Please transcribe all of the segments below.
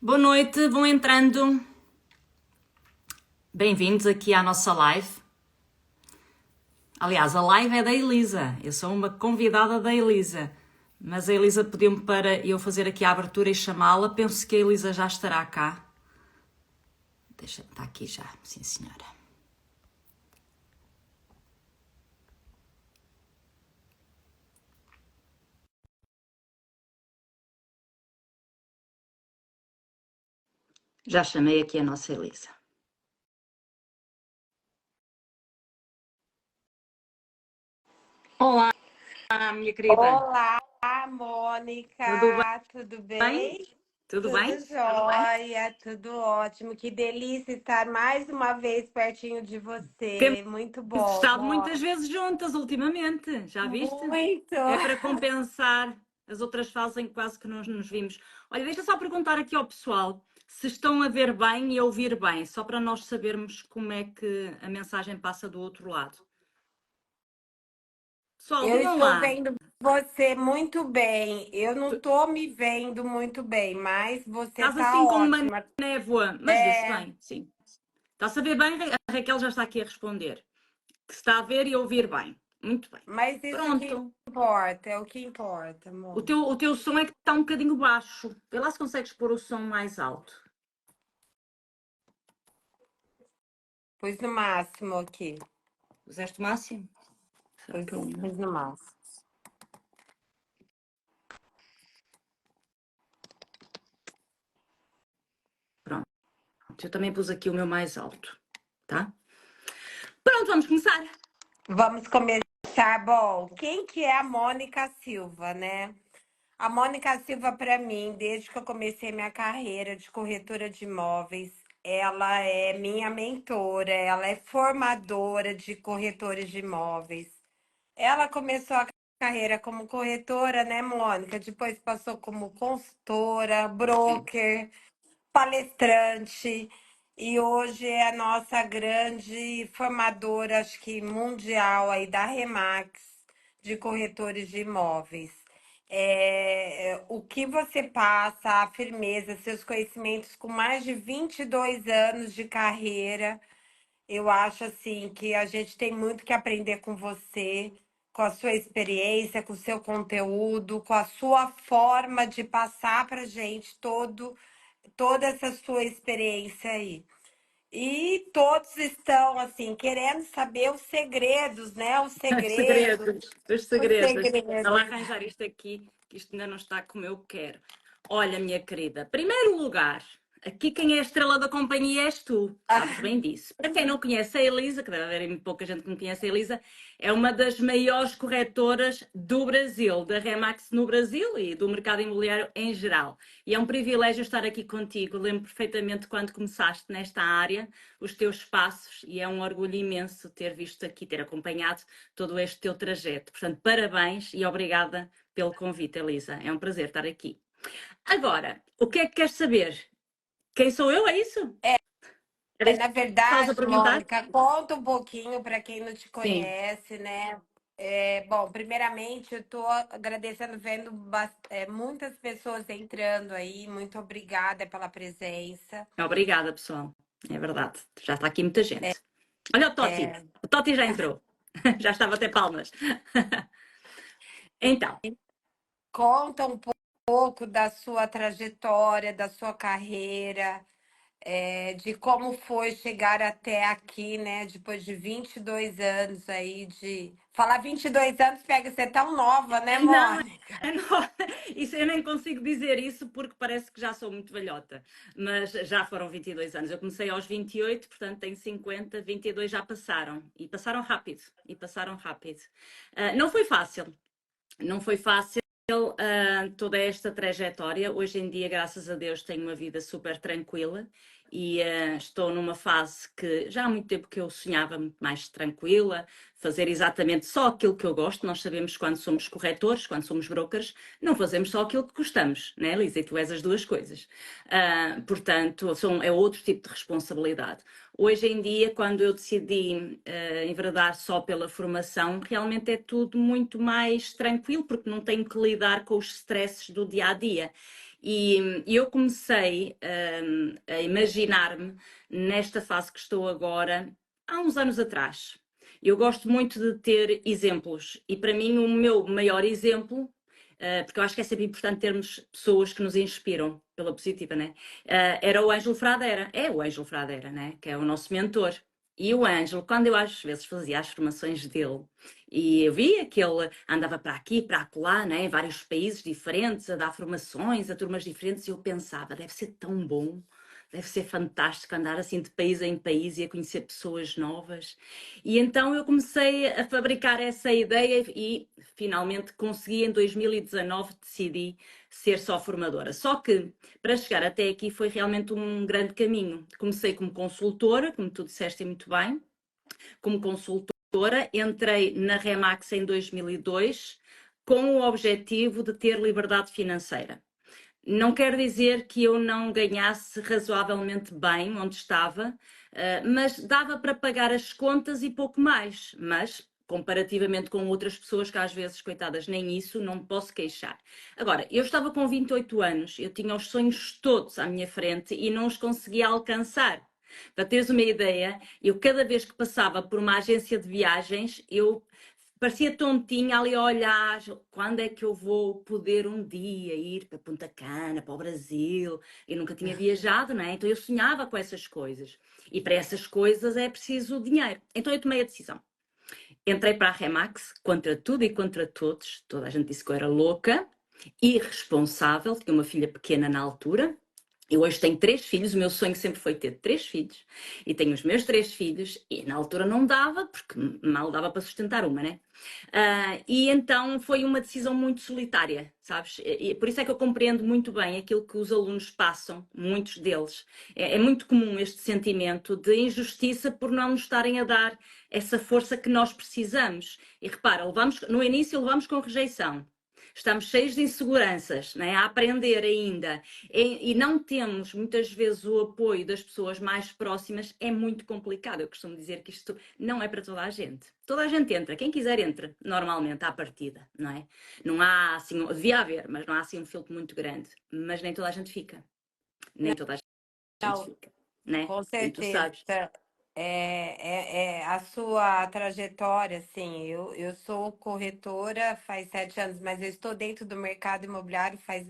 Boa noite, vão entrando. Bem-vindos aqui à nossa live. Aliás, a live é da Elisa. Eu sou uma convidada da Elisa. Mas a Elisa pediu-me para eu fazer aqui a abertura e chamá-la. Penso que a Elisa já estará cá. Está aqui já, sim senhora. Já chamei aqui a nossa Elisa. Olá, minha querida. Olá, Tudo Mônica, tudo bem? bem? Tudo Tudo bem? jóia, tudo ótimo. Que delícia estar mais uma vez pertinho de Temos você. Muito bom, estado muitas Mônica. vezes juntas ultimamente, já viste? Muito. É para compensar as outras fases em que quase que nós nos vimos. Olha, deixa só perguntar aqui ao pessoal se estão a ver bem e a ouvir bem, só para nós sabermos como é que a mensagem passa do outro lado. Pessoal, Eu digam estou lá. vendo você muito bem. Eu não estou me vendo muito bem, mas você Estás está assim como uma ótima. névoa, mas vê-se É, bem, sim. Está-se a ver bem? A Raquel já está aqui a responder. Que se está a ver e a ouvir bem. Muito bem. mas isso que Pronto. importa, é o que importa, O amor. teu, o teu som é que está um bocadinho baixo. Vê lá se consegues pôr o som mais alto. Pus no máximo aqui. Puseste o máximo? Será que eu não? Pus no máximo. Pronto. Eu também pus aqui o meu mais alto. Tá? Pronto, vamos começar. Vamos começar. Bom, quem que é a Mônica Silva, né? A Mônica Silva, para mim, desde que eu comecei minha carreira de corretora de imóveis, ela é minha mentora, ela é formadora de corretores de imóveis. Ela começou a carreira como corretora, né, Mônica? Depois passou como consultora, Sim. broker, palestrante e hoje é a nossa grande formadora, acho que mundial aí da Remax, de corretores de imóveis. O que você passa, a firmeza, seus conhecimentos com mais de 22 anos de carreira, eu acho assim que a gente tem muito que aprender com você, com a sua experiência, com o seu conteúdo, com a sua forma de passar para gente toda essa sua experiência aí. E todos estão assim querendo saber os segredos, né? Os Os segredos, segredos. Os os segredos. Deixa lá segredos. arranjar isto aqui, que isto ainda não está como eu quero. Olha, minha querida, primeiro lugar, aqui quem é a estrela da companhia és tu, sabes bem disso. Para quem não conhece a Elisa, que deve haver muito pouca gente que não conhece a Elisa, é uma das maiores corretoras do Brasil, da Remax no Brasil e do mercado imobiliário em geral. E é um privilégio estar aqui contigo. Lembro perfeitamente quando começaste nesta área, os teus passos, e é um orgulho imenso ter visto aqui, ter acompanhado todo este teu trajeto. Portanto, parabéns e obrigada pelo convite, Elisa. É um prazer estar aqui. Agora, o que é que queres saber? Quem sou eu, é isso? Era isso Na que estavas a verdade, perguntar? Mônica, conta um pouquinho para quem não te Sim. conhece, né? Bom, primeiramente, eu estou agradecendo, vendo muitas pessoas entrando aí. Muito obrigada pela presença. Obrigada, pessoal. É verdade. Já está aqui muita gente. Olha o Totti. É, O Totti já entrou. Já estava até palmas. Então, conta um pouco da sua trajetória, da sua carreira, de como foi chegar até aqui, né? Depois de 22 anos aí de... Falar 22 anos pega ser tão nova, né, não, Mônica? isso, eu nem consigo dizer isso porque parece que já sou muito velhota, mas já foram 22 anos. Eu comecei aos 28, portanto tenho 50, 22 já passaram e passaram rápido. Não foi fácil, não foi fácil. Toda esta trajetória. Hoje em dia, graças a Deus, tenho uma vida super tranquila e estou numa fase que já há muito tempo que eu sonhava muito mais tranquila, fazer exatamente só aquilo que eu gosto. Nós sabemos quando somos corretores, quando somos brokers, não fazemos só aquilo que gostamos, né, Lisa? E tu és as duas coisas. Portanto, é outro tipo de responsabilidade. Hoje em dia, quando eu decidi enveredar só pela formação, realmente é tudo muito mais tranquilo, porque não tenho que lidar com os stresses do dia a dia. E eu comecei a imaginar-me nesta fase que estou agora, há uns anos atrás. Eu gosto muito de ter exemplos e para mim o meu maior exemplo, porque eu acho que é sempre importante termos pessoas que nos inspiram pela positiva, né? Era o Ângelo Fradeira, é o Ângelo Fradeira, né? Que é o nosso mentor. E o Ângelo, quando eu às vezes fazia as formações dele, e eu via que ele andava para aqui, para acolá, né, em vários países diferentes, a dar formações a turmas diferentes, e eu pensava, deve ser tão bom, deve ser fantástico andar assim de país em país e a conhecer pessoas novas. E então eu comecei a fabricar essa ideia e finalmente consegui em 2019 decidi ser só formadora. Só que para chegar até aqui foi realmente um grande caminho. Comecei como consultora, como tu disseste muito bem, como consultora, entrei na Remax em 2002 com o objetivo de ter liberdade financeira. Não quer dizer que eu não ganhasse razoavelmente bem onde estava, mas dava para pagar as contas e pouco mais. Mas, comparativamente com outras pessoas que às vezes, coitadas, nem isso, não me posso queixar. Agora, eu estava com 28 anos, eu tinha os sonhos todos à minha frente e não os conseguia alcançar. Para teres uma ideia, eu cada vez que passava por uma agência de viagens, eu parecia tontinha ali a olhar, quando é que eu vou poder um dia ir para Punta Cana, para o Brasil? Eu nunca tinha viajado, não é? Então eu sonhava com essas coisas. E para essas coisas é preciso dinheiro. Então eu tomei a decisão. Entrei para a Remax, contra tudo e contra todos. Toda a gente disse que eu era louca, irresponsável, tinha uma filha pequena na altura. Eu hoje tenho 3 filhos, o meu sonho sempre foi ter 3 filhos. E tenho os meus 3 filhos, e na altura não dava, porque mal dava para sustentar uma, né? E então foi uma decisão muito solitária, sabes? E por isso é que eu compreendo muito bem aquilo que os alunos passam, muitos deles. É muito comum este sentimento de injustiça por não nos estarem a dar essa força que nós precisamos. E repara, no início levamos com rejeição. Estamos cheios de inseguranças, né? A aprender ainda. E não temos, muitas vezes, o apoio das pessoas mais próximas. É muito complicado. Eu costumo dizer que isto não é para toda a gente. Toda a gente entra. Quem quiser entra, normalmente, à partida, não é? Não há, assim, devia haver, mas não há, assim, um filtro muito grande. Mas nem toda a gente fica. Nem toda a gente Não, fica, né? com E tu certeza. sabes. É a sua trajetória, assim. Eu sou corretora faz 7 anos, mas eu estou dentro do mercado imobiliário faz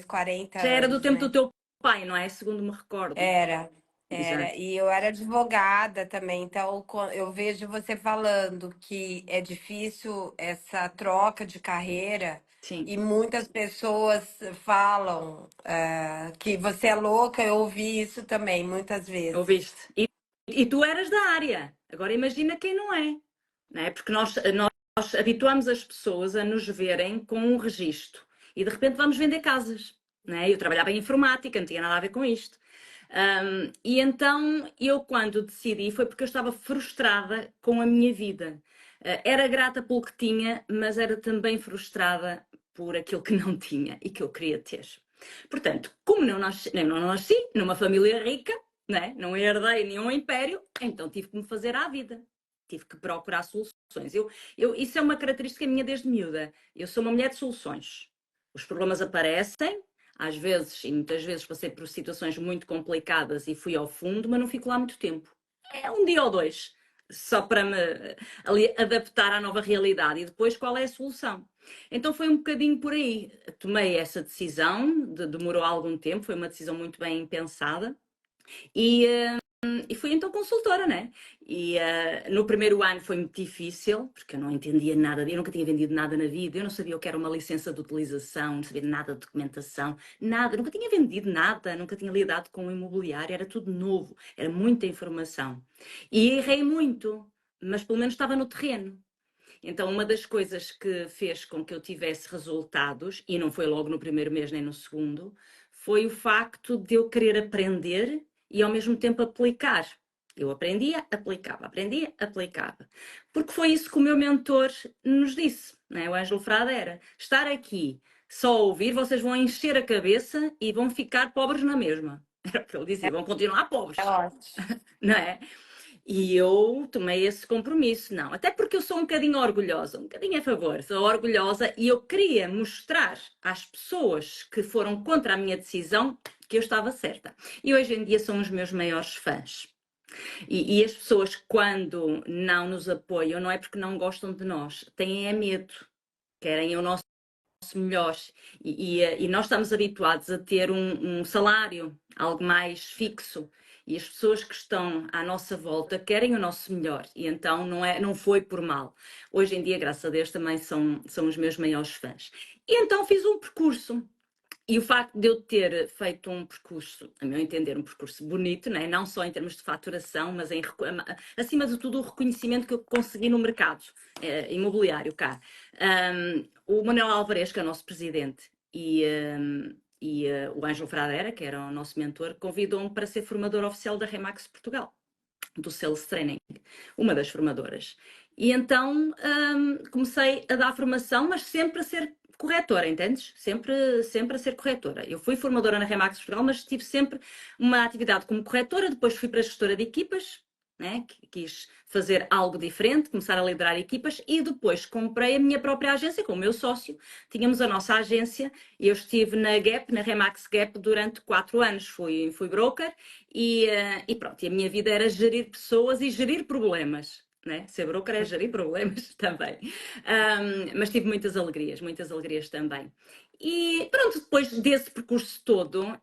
40 Já era do anos, tempo do né? teu pai, não é? Segundo me recordo. Era. Exato. E eu era advogada também, então eu vejo você falando que é difícil essa troca de carreira Sim. e muitas pessoas falam que você é louca, eu ouvi isso também muitas vezes. Ouviste? E tu eras da área. Agora imagina quem não é? Porque nós habituamos as pessoas a nos verem com um registro e de repente vamos vender casas, não é? Eu trabalhava em informática, não tinha nada a ver com isto. E então eu, quando decidi, foi porque eu estava frustrada com a minha vida. Era grata pelo que tinha, mas era também frustrada por aquilo que não tinha e que eu queria ter. Portanto, como não nasci numa família rica, né? Não herdei nenhum império, então tive que me fazer à vida. Tive que procurar soluções. Isso é uma característica minha desde miúda. Eu sou uma mulher de soluções. Os problemas aparecem, às vezes, e muitas vezes passei por situações muito complicadas e fui ao fundo, mas não fico lá muito tempo. É um dia ou dois, só para me ali adaptar à nova realidade. E depois, qual é a solução? Então foi um bocadinho por aí. Tomei essa decisão, demorou algum tempo, foi uma decisão muito bem pensada. E, e fui então consultora, né? E no primeiro ano foi muito difícil, porque eu não entendia nada, eu nunca tinha vendido nada na vida, eu não sabia o que era uma licença de utilização, não sabia nada de documentação, nada, nunca tinha vendido nada, nunca tinha lidado com o imobiliário, era tudo novo, era muita informação. E errei muito, mas pelo menos estava no terreno. Então, uma das coisas que fez com que eu tivesse resultados, e não foi logo no primeiro mês nem no segundo, foi o facto de eu querer aprender e ao mesmo tempo aplicar. Eu aprendia, aplicava. Porque foi isso que o meu mentor nos disse, né? O Ângelo Fradeira. Estar aqui só a ouvir, vocês vão encher a cabeça e vão ficar pobres na mesma. Era o que ele dizia, vão continuar É pobres, ótimo. não é? E eu tomei esse compromisso, não. Até porque eu sou um bocadinho orgulhosa, um bocadinho a favor, sou orgulhosa e eu queria mostrar às pessoas que foram contra a minha decisão que eu estava certa. E hoje em dia são os meus maiores fãs. E as pessoas, quando não nos apoiam, não é porque não gostam de nós, têm é medo, querem o nosso melhor. E nós estamos habituados a ter um salário, algo mais fixo. E as pessoas que estão à nossa volta querem o nosso melhor. E então não foi por mal. Hoje em dia, graças a Deus, também são os meus maiores fãs. E então fiz um percurso. E o facto de eu ter feito um percurso, a meu entender, um percurso bonito, né? Não só em termos de faturação, mas acima de tudo o reconhecimento que eu consegui no mercado imobiliário cá. O Manuel Alvarez, que é o nosso presidente, e o Ângelo Fradeira, que era o nosso mentor, convidou-me para ser formador oficial da Remax Portugal, do Sales Training, uma das formadoras. E então comecei a dar formação, mas sempre a ser corretora, entendes? Sempre a ser corretora. Eu fui formadora na Remax Portugal, mas tive sempre uma atividade como corretora, depois fui para gestora de equipas, né? Quis fazer algo diferente, começar a liderar equipas e depois comprei a minha própria agência com o meu sócio. Tínhamos a nossa agência e eu estive na Gap, na Remax Gap, durante 4 anos. Fui broker e pronto. E a minha vida era gerir pessoas e gerir problemas. Né? Ser broker é gerir problemas também. Mas tive muitas alegrias também. E pronto, depois desse percurso todo,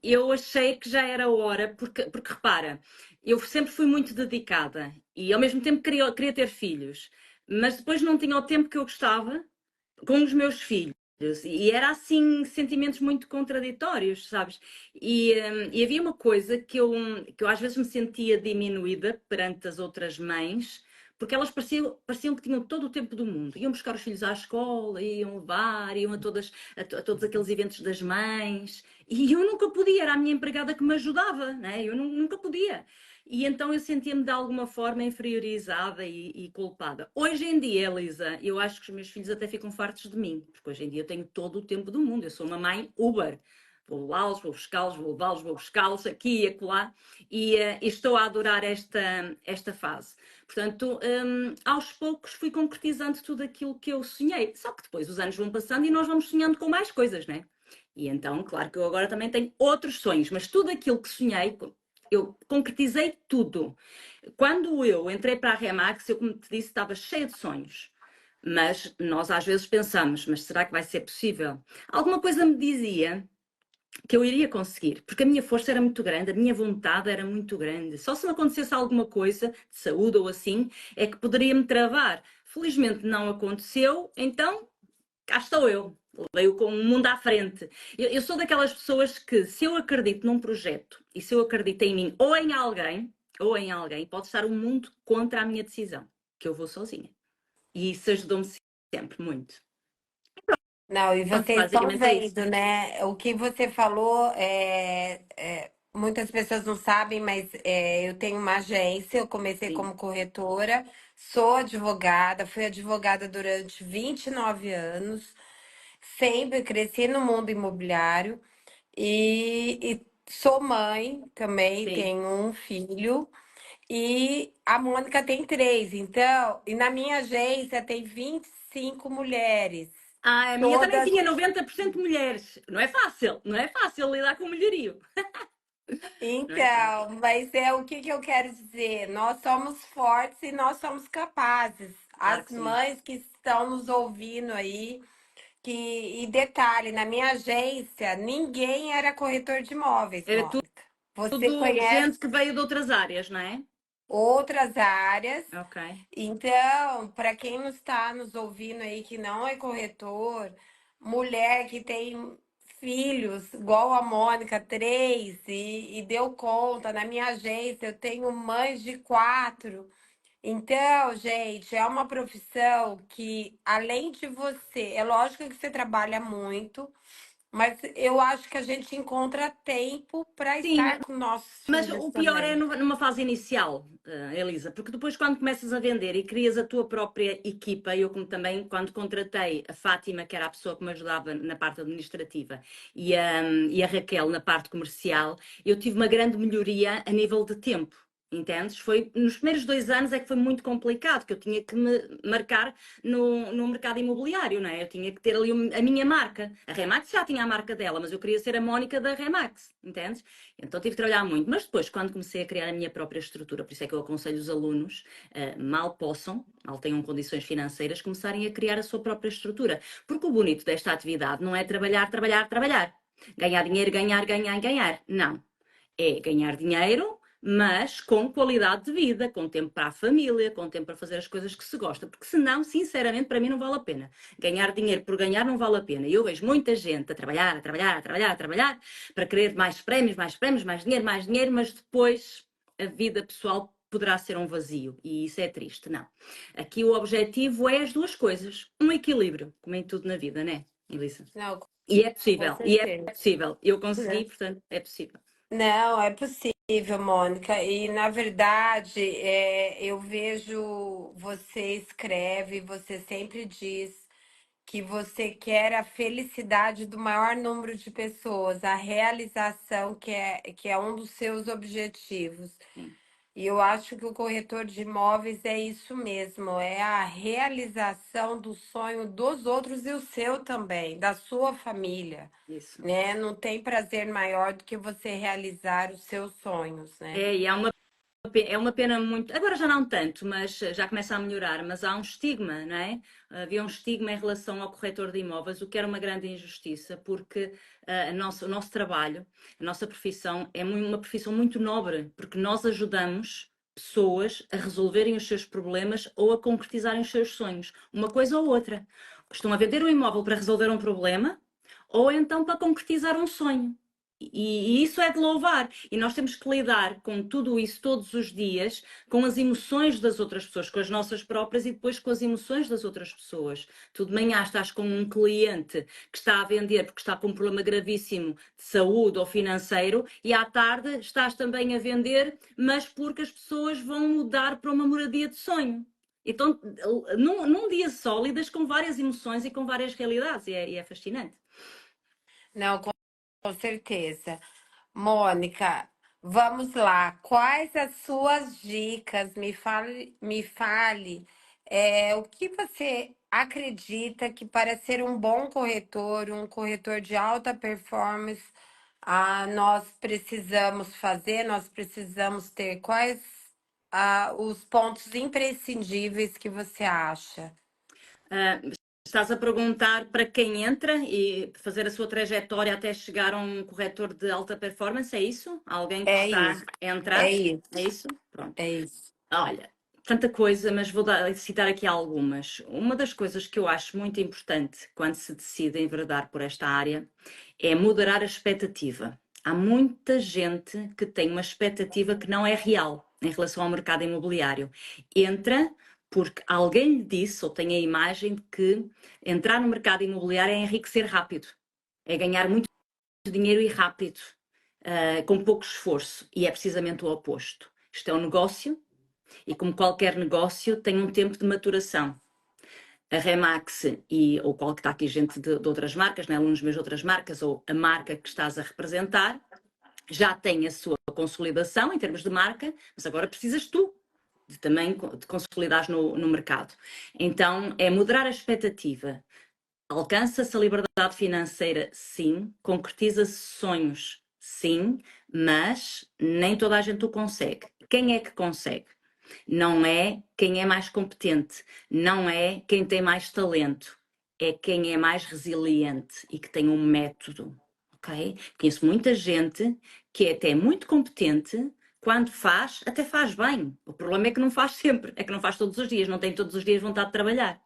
eu achei que já era hora, porque repara, eu sempre fui muito dedicada e ao mesmo tempo queria ter filhos, mas depois não tinha o tempo que eu gostava com os meus filhos. E era assim, sentimentos muito contraditórios, sabes? E havia uma coisa que eu às vezes me sentia diminuída perante as outras mães, porque elas pareciam que tinham todo o tempo do mundo. Iam buscar os filhos à escola, iam levar, iam a todos aqueles eventos das mães. E eu nunca podia, era a minha empregada que me ajudava, né? Eu nunca podia. E então eu sentia-me de alguma forma inferiorizada e culpada. Hoje em dia, Elisa, eu acho que os meus filhos até ficam fartos de mim, porque hoje em dia eu tenho todo o tempo do mundo. Eu sou uma mãe Uber. Vou levá-los, vou buscá-los, vou levá-los, vou buscá-los aqui e acolá. E estou a adorar esta fase. Portanto, aos poucos fui concretizando tudo aquilo que eu sonhei. Só que depois os anos vão passando e nós vamos sonhando com mais coisas, né? E então, claro que eu agora também tenho outros sonhos, mas tudo aquilo que sonhei, eu concretizei tudo. Quando eu entrei para a Remax, eu, como te disse, estava cheia de sonhos. Mas nós às vezes pensamos, mas será que vai ser possível? Alguma coisa me dizia que eu iria conseguir, porque a minha força era muito grande, a minha vontade era muito grande. Só se me acontecesse alguma coisa de saúde ou assim, é que poderia me travar. Felizmente não aconteceu, então cá estou eu. Levei-o com o mundo à frente. Eu sou daquelas pessoas que, se eu acredito num projeto e se eu acredito em mim ou em alguém, pode estar o mundo contra a minha decisão, que eu vou sozinha. E isso ajudou-me sempre muito. Não, e Pronto, vocês estão basicamente é isso. vendo, né? O que você falou, muitas pessoas não sabem, mas eu tenho uma agência, eu comecei Sim, como corretora, sou advogada, fui advogada durante 29 anos, sempre cresci no mundo imobiliário e sou mãe também, sim. tenho um filho. E a Mônica tem 3, então, e na minha agência tem 25 mulheres. Ah, a minha também Todas. tinha 90% mulheres. Não é fácil lidar com o mulherio. Não é Então, fácil. mas é o que que eu quero dizer? Nós somos fortes e nós somos capazes. Claro As que sim. mães que estão nos ouvindo aí, e detalhe, na minha agência, ninguém era corretor de imóveis, Era Mônica. Você tudo conhece gente que veio de outras áreas, não é? outras áreas. Ok. Então, para quem não está nos ouvindo aí que não é corretor, mulher que tem filhos, igual a Mônica, 3, e deu conta, na minha agência eu tenho mães de 4. Então, gente, é uma profissão que, além de você, é lógico que você trabalha muito, mas eu acho que a gente encontra tempo para Sim, estar com nossos mas filhos o pior é também. numa fase inicial, Elisa, porque depois quando começas a vender e crias a tua própria equipa, eu como também quando contratei a Fátima, que era a pessoa que me ajudava na parte administrativa, e a Raquel na parte comercial, eu tive uma grande melhoria a nível de tempo. Entendes? Foi, nos primeiros 2 anos é que foi muito complicado, que eu tinha que me marcar no mercado imobiliário, não é? Eu tinha que ter ali a minha marca. A Remax já tinha a marca dela, mas eu queria ser a Mónica da Remax, entendes? Então tive que trabalhar muito. Mas depois, quando comecei a criar a minha própria estrutura, por isso é que eu aconselho os alunos, mal tenham condições financeiras, começarem a criar a sua própria estrutura. Porque o bonito desta atividade não é trabalhar, trabalhar, trabalhar. Ganhar dinheiro, ganhar, ganhar, ganhar. Não. É ganhar dinheiro, mas com qualidade de vida, com tempo para a família, com tempo para fazer as coisas que se gosta, porque senão, sinceramente, para mim não vale a pena. Ganhar dinheiro por ganhar não vale a pena. E eu vejo muita gente a trabalhar, a trabalhar, a trabalhar, a trabalhar, para querer mais prémios, mais dinheiro, mas depois a vida pessoal poderá ser um vazio e isso é triste, não. Aqui o objetivo é as duas coisas, um equilíbrio, como em tudo na vida, né, Elisa? Não, E é com possível, e é certeza. possível. Eu consegui, portanto, é possível. Não, é possível, Mônica. E na verdade, eu vejo você escreve, você sempre diz que você quer a felicidade do maior número de pessoas, a realização que é um dos seus objetivos. Sim. E eu acho que o corretor de imóveis é isso mesmo, é a realização do sonho dos outros e o seu também, da sua família, Isso. né? Não tem prazer maior do que você realizar os seus sonhos, né? E é uma pena muito. Agora já não tanto, mas já começa a melhorar. Mas há um estigma, não é? Havia um estigma em relação ao corretor de imóveis, o que era uma grande injustiça, porque o nosso trabalho, a nossa profissão é uma profissão muito nobre, porque nós ajudamos pessoas a resolverem os seus problemas ou a concretizarem os seus sonhos. Uma coisa ou outra. Estão a vender um imóvel para resolver um problema ou então para concretizar um sonho. E isso é de louvar. E nós temos que lidar com tudo isso todos os dias, com as emoções das outras pessoas, com as nossas próprias e depois com as emoções das outras pessoas. Tu de manhã estás com um cliente que está a vender porque está com um problema gravíssimo de saúde ou financeiro e à tarde estás também a vender, mas porque as pessoas vão mudar para uma moradia de sonho. Então, num dia só, lidas com várias emoções e com várias realidades e é fascinante. Não, com certeza. Mônica, vamos lá. Quais as suas dicas? Me fale, o que você acredita que para ser um bom corretor, um corretor de alta performance, nós precisamos fazer, nós precisamos ter. Quais os pontos imprescindíveis que você acha? Ah, estás a perguntar para quem entra e fazer a sua trajetória até chegar a um corretor de alta performance, é isso? Alguém que É está isso, a entrar? é isso, É isso? Pronto. é isso. Olha, tanta coisa, mas citar aqui algumas. Uma das coisas que eu acho muito importante quando se decide enveredar por esta área é moderar a expectativa. Há muita gente que tem uma expectativa que não é real em relação ao mercado imobiliário. Entra porque alguém lhe disse ou tem a imagem de que entrar no mercado imobiliário é enriquecer rápido, é ganhar muito dinheiro e rápido, com pouco esforço. E é precisamente o oposto. Isto é um negócio e, como qualquer negócio, tem um tempo de maturação. A Remax ou qual que está aqui gente de outras marcas, né, alunos meus de outras marcas, ou a marca que estás a representar, já tem a sua consolidação em termos de marca, mas agora precisas tu também de consolidares no mercado. Então, é moderar a expectativa. Alcança-se a liberdade financeira, sim. Concretiza-se sonhos, sim. Mas nem toda a gente o consegue. Quem é que consegue? Não é quem é mais competente, não é quem tem mais talento, é quem é mais resiliente e que tem um método, ok? Conheço muita gente que é até muito competente, quando faz, até faz bem. O problema é que não faz sempre, é que não faz todos os dias, não tem todos os dias vontade de trabalhar.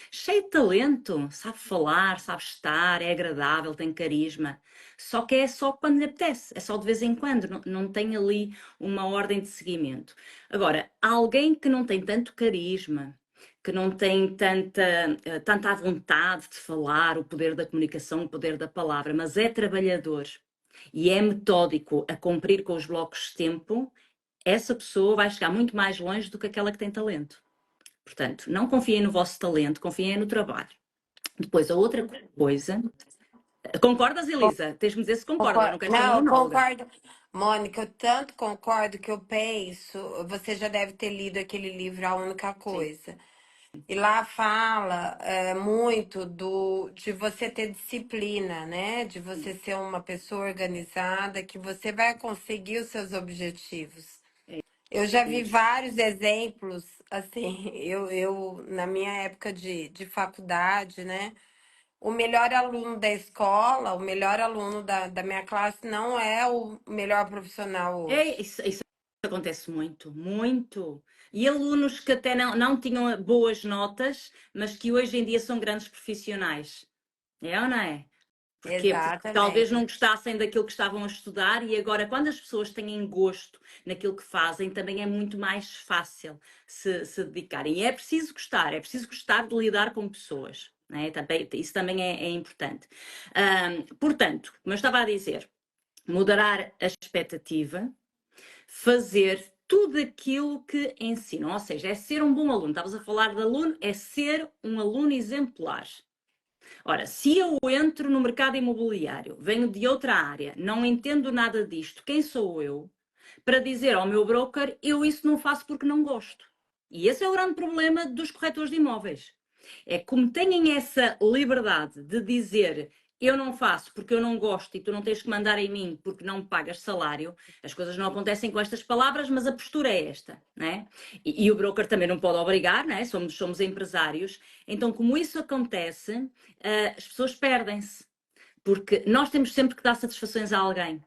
Cheio de talento, sabe falar, sabe estar, é agradável, tem carisma. Só que é só quando lhe apetece, é só de vez em quando, não tem ali uma ordem de seguimento. Agora, alguém que não tem tanto carisma, que não tem tanta vontade de falar, o poder da comunicação, o poder da palavra, mas é trabalhador e é metódico a cumprir com os blocos de tempo, essa pessoa vai chegar muito mais longe do que aquela que tem talento. Portanto, não confiem no vosso talento, confiem no trabalho. Depois, a outra coisa Concordas, Elisa? Tens-me dizer se concordas, não quero ser Não, eu monóloga. concordo. Mônica, eu tanto concordo que eu penso. Você já deve ter lido aquele livro A Única Sim, Coisa. E lá fala muito de você ter disciplina, né? De sim, você ser uma pessoa organizada, que você vai conseguir os seus objetivos. é Eu já vi isso. vários exemplos, assim, eu na minha época de faculdade, né? O melhor aluno da escola, o melhor aluno da minha classe não é o melhor profissional hoje. Isso acontece muito, muito. E alunos que até não tinham boas notas, mas que hoje em dia são grandes profissionais. É ou não é? Porquê? Porque talvez Exatamente. não gostassem daquilo que estavam a estudar e agora, quando as pessoas têm gosto naquilo que fazem, também é muito mais fácil se dedicarem. E é preciso gostar de lidar com pessoas. Né? Também, isso também é importante. Portanto, como eu estava a dizer, moderar a expectativa, fazer tudo aquilo que ensinam, ou seja, é ser um bom aluno. Estavas a falar de aluno, é ser um aluno exemplar. Ora, se eu entro no mercado imobiliário, venho de outra área, não entendo nada disto, quem sou eu para dizer ao meu broker, eu isso não faço porque não gosto? E esse é o grande problema dos corretores de imóveis. É como têm essa liberdade de dizer eu não faço porque eu não gosto e tu não tens que mandar em mim porque não me pagas salário, as coisas não acontecem com estas palavras, mas a postura é esta, né? E o broker também não pode obrigar, né? Somos empresários. Então, como isso acontece, as pessoas perdem-se. Porque nós temos sempre que dar satisfações a alguém.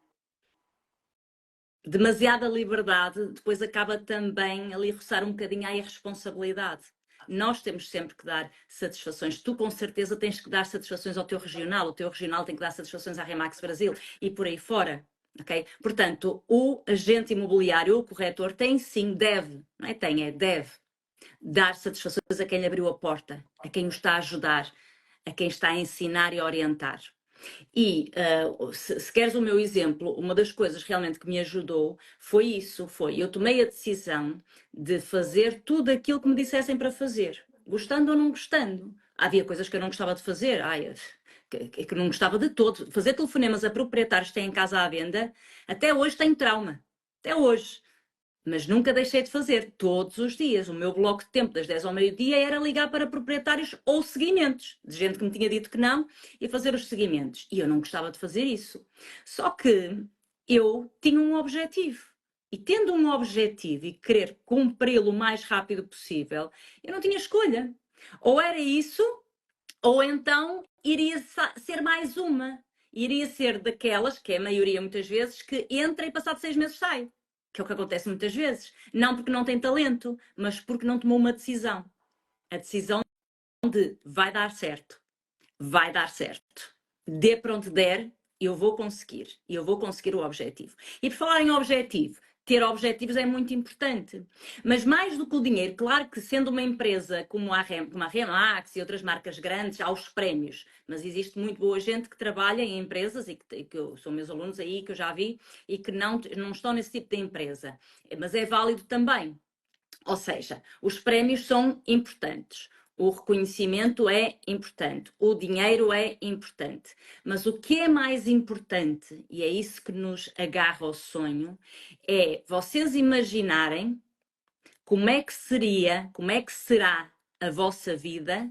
Demasiada liberdade depois acaba também ali roçar um bocadinho à irresponsabilidade. Nós temos sempre que dar satisfações. Tu, com certeza, tens que dar satisfações ao teu regional. O teu regional tem que dar satisfações à Remax Brasil e por aí fora. Okay? Portanto, o agente imobiliário, o corretor, tem sim, deve, não é tem, é deve, dar satisfações a quem lhe abriu a porta, a quem o está a ajudar, a quem está a ensinar e a orientar. E se queres o meu exemplo, uma das coisas realmente que me ajudou foi isso, foi eu tomei a decisão de fazer tudo aquilo que me dissessem para fazer, gostando ou não gostando. Havia coisas que eu não gostava de fazer, que não gostava de todo. Fazer telefonemas a proprietários que têm casa à venda, até hoje tenho trauma. Até hoje. Mas nunca deixei de fazer, todos os dias. O meu bloco de tempo, das 10 ao meio-dia, era ligar para proprietários ou seguimentos, de gente que me tinha dito que não, e fazer os seguimentos. E eu não gostava de fazer isso. Só que eu tinha um objetivo. E tendo um objetivo e querer cumpri-lo o mais rápido possível, eu não tinha escolha. Ou era isso, ou então iria ser mais uma. Iria ser daquelas, que é a maioria muitas vezes, que entra e passado 6 meses sai. Que é o que acontece muitas vezes. Não porque não tem talento, mas porque não tomou uma decisão. A decisão de vai dar certo. Vai dar certo. Dê para onde der, eu vou conseguir. E eu vou conseguir o objetivo. E por falar em objetivo, ter objetivos é muito importante. Mas mais do que o dinheiro, claro que sendo uma empresa como a Remax e outras marcas grandes, há os prémios. Mas existe muito boa gente que trabalha em empresas e que são meus alunos aí, que eu já vi, e que não estão nesse tipo de empresa. Mas é válido também. Ou seja, os prémios são importantes, o reconhecimento é importante, o dinheiro é importante, mas o que é mais importante, e é isso que nos agarra ao sonho, é vocês imaginarem como é que seria, como é que será a vossa vida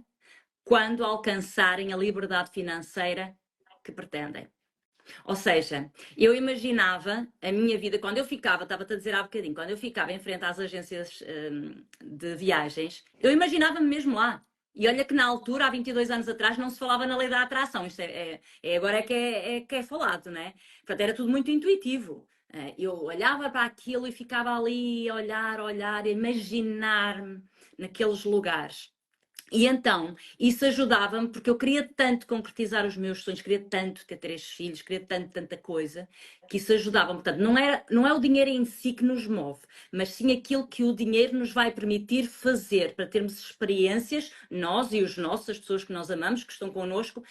quando alcançarem a liberdade financeira que pretendem. Ou seja, eu imaginava a minha vida, quando eu ficava, estava-te a dizer há bocadinho, quando eu ficava em frente às agências de viagens, eu imaginava-me mesmo lá. E olha que na altura, há 22 anos atrás, não se falava na lei da atração. Isto agora é que é falado, né? Portanto, era tudo muito intuitivo. Eu olhava para aquilo e ficava ali a olhar, a imaginar-me naqueles lugares. E então, isso ajudava-me, porque eu queria tanto concretizar os meus sonhos, queria tanto ter 3 filhos, queria tanta coisa, que isso ajudava-me. Portanto, não é o dinheiro em si que nos move, mas sim aquilo que o dinheiro nos vai permitir fazer, para termos experiências, nós e os nossos, as pessoas que nós amamos, que estão connosco,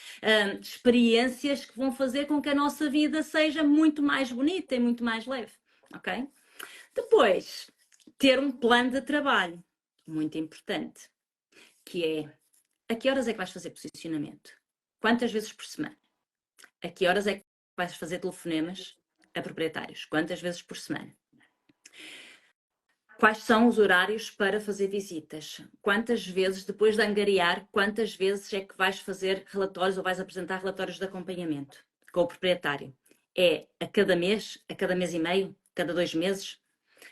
experiências que vão fazer com que a nossa vida seja muito mais bonita e muito mais leve, ok? Depois, ter um plano de trabalho, muito importante, que é a que horas é que vais fazer posicionamento? Quantas vezes por semana? a que horas é que vais fazer telefonemas a proprietários? Quantas vezes por semana? Quais são os horários para fazer visitas? Quantas vezes, depois de angariar, quantas vezes é que vais fazer relatórios ou vais apresentar relatórios de acompanhamento com o proprietário? É a cada mês e meio, cada 2 meses?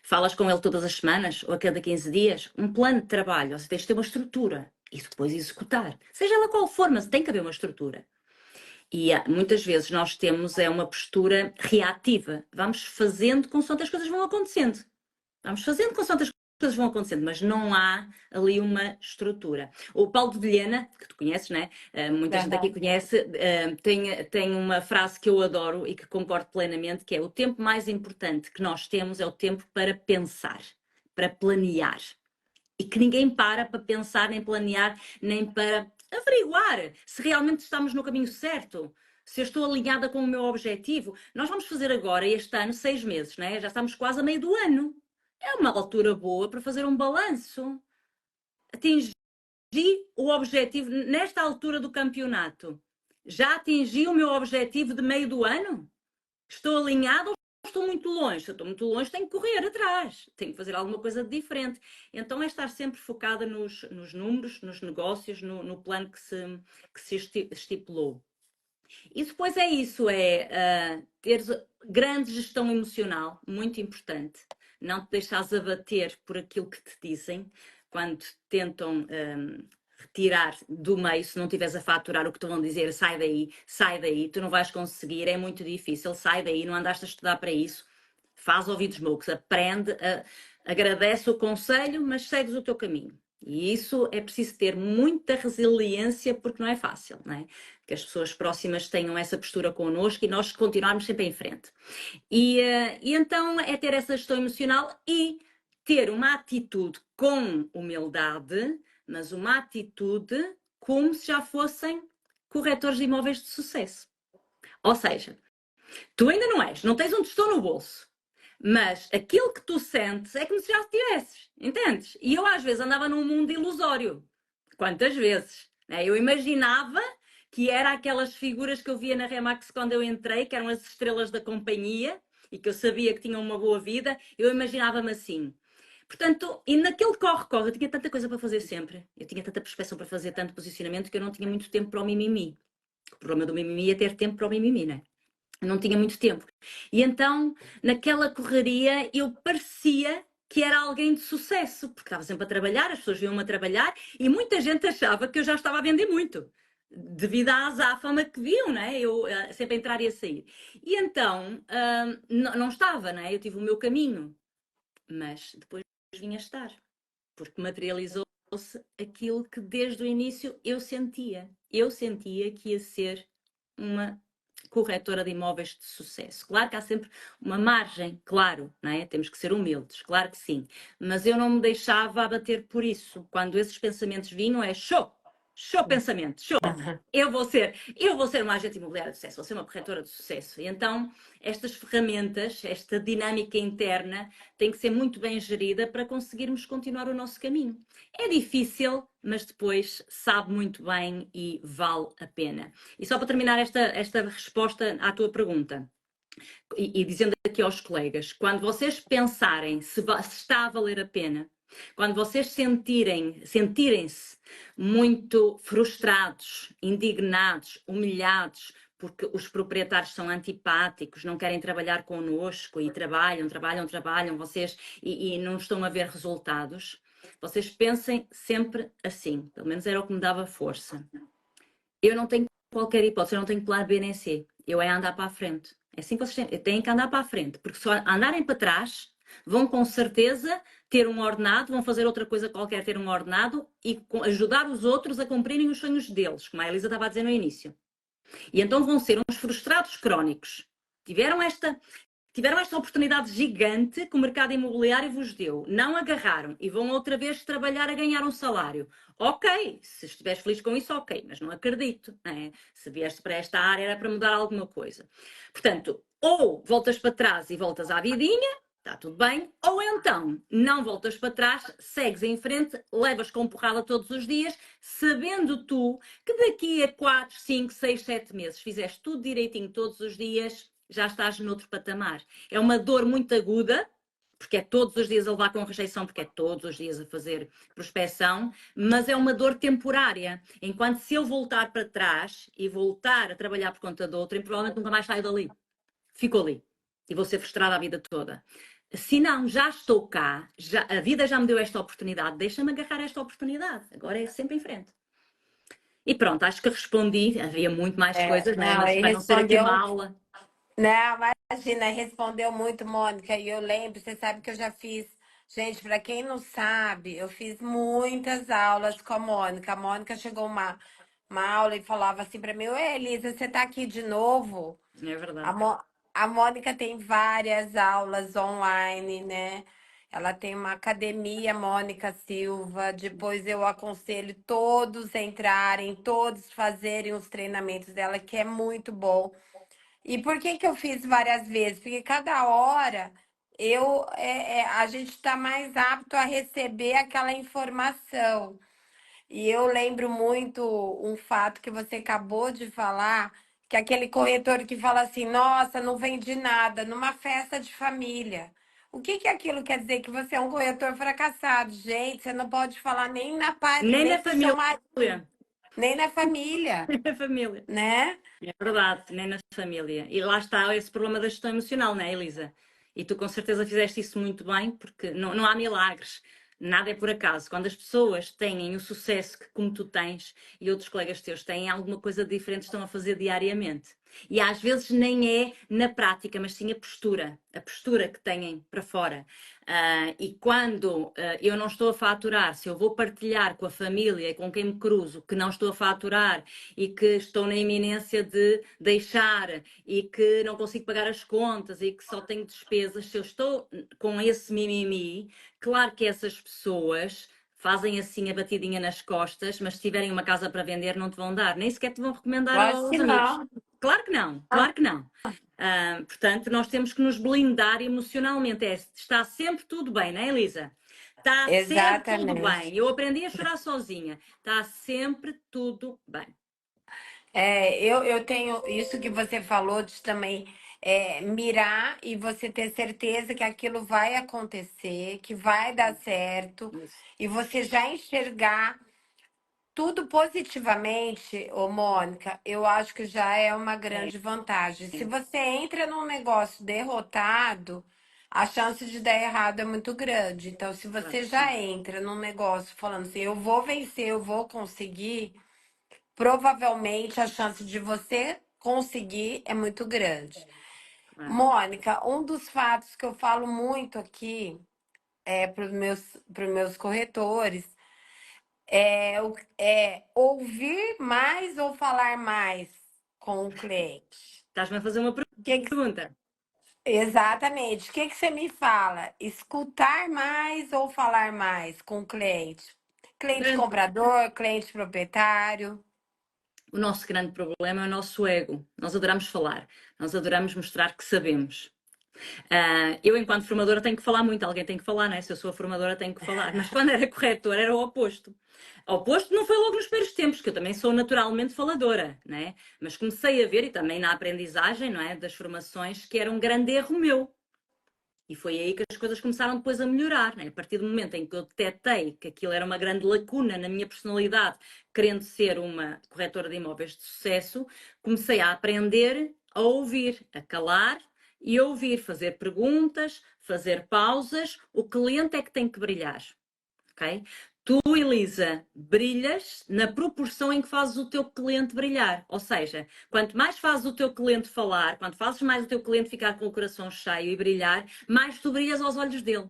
Falas com ele todas as semanas ou a cada 15 dias? Um plano de trabalho, ou seja, tens de ter uma estrutura e depois executar. Seja ela qual for, mas tem que haver uma estrutura. E muitas vezes nós temos uma postura reativa. Vamos fazendo consoante as coisas vão acontecendo. Vamos fazendo consoante as coisas vão acontecendo, mas não há ali uma estrutura. O Paulo de Vilhena, que tu conheces, né? Muita gente aqui conhece, tem uma frase que eu adoro e que concordo plenamente, que é: o tempo mais importante que nós temos é o tempo para pensar, para planear. E que ninguém para pensar, nem planear, nem para averiguar se realmente estamos no caminho certo, se eu estou alinhada com o meu objetivo. Nós vamos fazer agora, este ano, 6 meses, né? Já estamos quase a meio do ano. É uma altura boa para fazer um balanço. Atingi o objetivo nesta altura do campeonato. Já atingi o meu objetivo de meio do ano? Estou alinhado ou estou muito longe? Se eu estou muito longe, tenho que correr atrás. Tenho que fazer alguma coisa de diferente. Então é estar sempre focada nos números, nos negócios, no plano que se estipulou. E depois é isso, ter grande gestão emocional, muito importante. Não te deixares abater por aquilo que te dizem quando te tentam retirar do meio. Se não estiveres a faturar o que te vão dizer, sai daí, tu não vais conseguir, é muito difícil, sai daí, não andaste a estudar para isso. Faz ouvidos moucos, aprende, agradece o conselho, mas segues o teu caminho. E isso é preciso ter muita resiliência, porque não é fácil, não é? Que as pessoas próximas tenham essa postura connosco e nós continuarmos sempre em frente. E então é ter essa gestão emocional e ter uma atitude com humildade, mas uma atitude como se já fossem corretores de imóveis de sucesso. Ou seja, tu ainda não és, não tens um tostão no bolso, mas aquilo que tu sentes é como se já tivesses, entendes? E eu às vezes andava num mundo ilusório. Quantas vezes? Né? Eu imaginava que era aquelas figuras que eu via na Remax quando eu entrei, que eram as estrelas da companhia e que eu sabia que tinham uma boa vida. Eu imaginava-me assim. Portanto, e naquele corre-corre, eu tinha tanta coisa para fazer sempre. Eu tinha tanta prospeção para fazer, tanto posicionamento, que eu não tinha muito tempo para o mimimi. O problema do mimimi é ter tempo para o mimimi, né? Não tinha muito tempo. E então, naquela correria, eu parecia que era alguém de sucesso, porque estava sempre a trabalhar, as pessoas viam-me a trabalhar e muita gente achava que eu já estava a vender muito, devido à azáfama que viam, né? Eu sempre a entrar e a sair. E então, não estava, né? Eu tive o meu caminho, mas depois vinha a estar, porque materializou-se aquilo que desde o início eu sentia. Eu sentia que ia ser uma corretora de imóveis de sucesso. Claro que há sempre uma margem, claro, não é? Temos que ser humildes, claro que sim. Mas eu não me deixava abater por isso. Quando esses pensamentos vinham, é show pensamento, show. Eu vou ser uma agente imobiliária de sucesso, vou ser uma corretora de sucesso. E então, estas ferramentas, esta dinâmica interna, tem que ser muito bem gerida para conseguirmos continuar o nosso caminho. É difícil, mas depois sabe muito bem e vale a pena. E só para terminar esta resposta à tua pergunta, e dizendo aqui aos colegas, quando vocês pensarem se está a valer a pena, quando vocês sentirem-se muito frustrados, indignados, humilhados, porque os proprietários são antipáticos, não querem trabalhar connosco e trabalham, vocês e não estão a ver resultados, vocês pensem sempre assim, pelo menos era o que me dava força. Eu não tenho qualquer hipótese, eu não tenho plano B nem C, eu é andar para a frente. É assim que vocês têm que andar para a frente, porque se andarem para trás, vão com certeza ter um ordenado, vão fazer outra coisa qualquer, ter um ordenado e ajudar os outros a cumprirem os sonhos deles, como a Elisa estava a dizer no início. E então vão ser uns frustrados crónicos. Tiveram esta oportunidade gigante que o mercado imobiliário vos deu. Não agarraram e vão outra vez trabalhar a ganhar um salário. Ok, se estiveres feliz com isso, ok, mas não acredito. Né? Se vieste para esta área era para mudar alguma coisa. Portanto, ou voltas para trás e voltas à vidinha, está tudo bem. Ou então, não voltas para trás, segues em frente, levas com porrada todos os dias, sabendo tu que daqui a 4, 5, 6, 7 meses fizeste tudo direitinho todos os dias, já estás noutro patamar. É uma dor muito aguda, porque é todos os dias a levar com rejeição, porque é todos os dias a fazer prospeção, mas é uma dor temporária. Enquanto se eu voltar para trás e voltar a trabalhar por conta de outrem, provavelmente nunca mais saio dali. Fico ali. E vou ser frustrada a vida toda. Se não, já estou cá, a vida já me deu esta oportunidade, deixa-me agarrar esta oportunidade. Agora é sempre em frente. E pronto, acho que respondi. Havia muito mais coisas, né? Não, Mas e para não ser aqui uma respondeu. aula. Não, imagina, respondeu muito, Mônica. E eu lembro, você sabe que eu já fiz. Gente, para quem não sabe, eu fiz muitas aulas com a Mônica. A Mônica chegou uma aula e falava assim para mim: Oi, Elisa, você tá aqui de novo? É A, verdade. Mo- a Mônica tem várias aulas online, né? Ela tem uma academia, Mônica Silva. Depois eu aconselho todos a entrarem, todos fazerem os treinamentos dela, que é muito bom. E por que que eu fiz várias vezes? Porque cada hora a gente está mais apto a receber aquela informação. E eu lembro muito um fato que você acabou de falar, que é aquele corretor que fala assim, nossa, não vendi nada numa festa de família. O que que aquilo quer dizer? Que você é um corretor fracassado. Gente, você não pode falar nem Nem nem na pro seu família. marido, nem na família, Nem na família. né? É verdade, nem na família. E lá está esse problema da gestão emocional, não é, Elisa? E tu com certeza fizeste isso muito bem, porque não há milagres. Nada é por acaso. Quando as pessoas têm o sucesso que, como tu tens e outros colegas teus têm, alguma coisa diferente estão a fazer diariamente. E às vezes nem é na prática, mas sim a postura que têm para fora. E quando eu não estou a faturar, se eu vou partilhar com a família e com quem me cruzo que não estou a faturar e que estou na iminência de deixar e que não consigo pagar as contas e que só tenho despesas, se eu estou com esse mimimi, claro que essas pessoas fazem assim a batidinha nas costas, mas se tiverem uma casa para vender não te vão dar, nem sequer te vão recomendar Lógico que aos amigos. não. Claro que não, claro que não. Portanto, nós temos que nos blindar emocionalmente. Está sempre tudo bem, não é, Elisa? Está sempre tudo Exatamente. bem. Eu aprendi a chorar sozinha. Está sempre tudo bem. Eu tenho isso que você falou de também mirar e você ter certeza que aquilo vai acontecer, que vai dar certo, Isso. e você já enxergar tudo positivamente, ô Mônica, eu acho que já é uma É, grande vantagem. Se é, você entra num negócio derrotado, a chance de dar errado é muito grande. Então, se claro você que já sim. entra num negócio falando assim, eu vou vencer, eu vou conseguir, provavelmente a chance de você conseguir é muito grande. Claro. Mônica, um dos fatos que eu falo muito aqui para os meus corretores é ouvir mais ou falar mais com o cliente. Estás-me a fazer uma Que que- pergunta. exatamente. O que você me fala? Escutar mais ou falar mais com o cliente? Cliente Grande- comprador, cliente proprietário. O nosso grande problema é o nosso ego. Nós adoramos falar, nós adoramos mostrar que sabemos. Eu, enquanto formadora, tenho que falar muito, alguém tem que falar, não é? Se eu sou a formadora, tenho que falar. Mas quando era corretora, era o oposto. O oposto não foi logo nos primeiros tempos, que eu também sou naturalmente faladora, não é? Mas comecei a ver, e também na aprendizagem, não é? Das formações, que era um grande erro meu. E foi aí que as coisas começaram depois a melhorar, né? A partir do momento em que eu detectei que aquilo era uma grande lacuna na minha personalidade, querendo ser uma corretora de imóveis de sucesso, comecei a aprender a ouvir, a calar e a ouvir, fazer perguntas, fazer pausas. O cliente é que tem que brilhar, ok? Tu, Elisa, brilhas na proporção em que fazes o teu cliente brilhar. Ou seja, quanto mais fazes o teu cliente falar, quanto fazes mais o teu cliente ficar com o coração cheio e brilhar, mais tu brilhas aos olhos dele.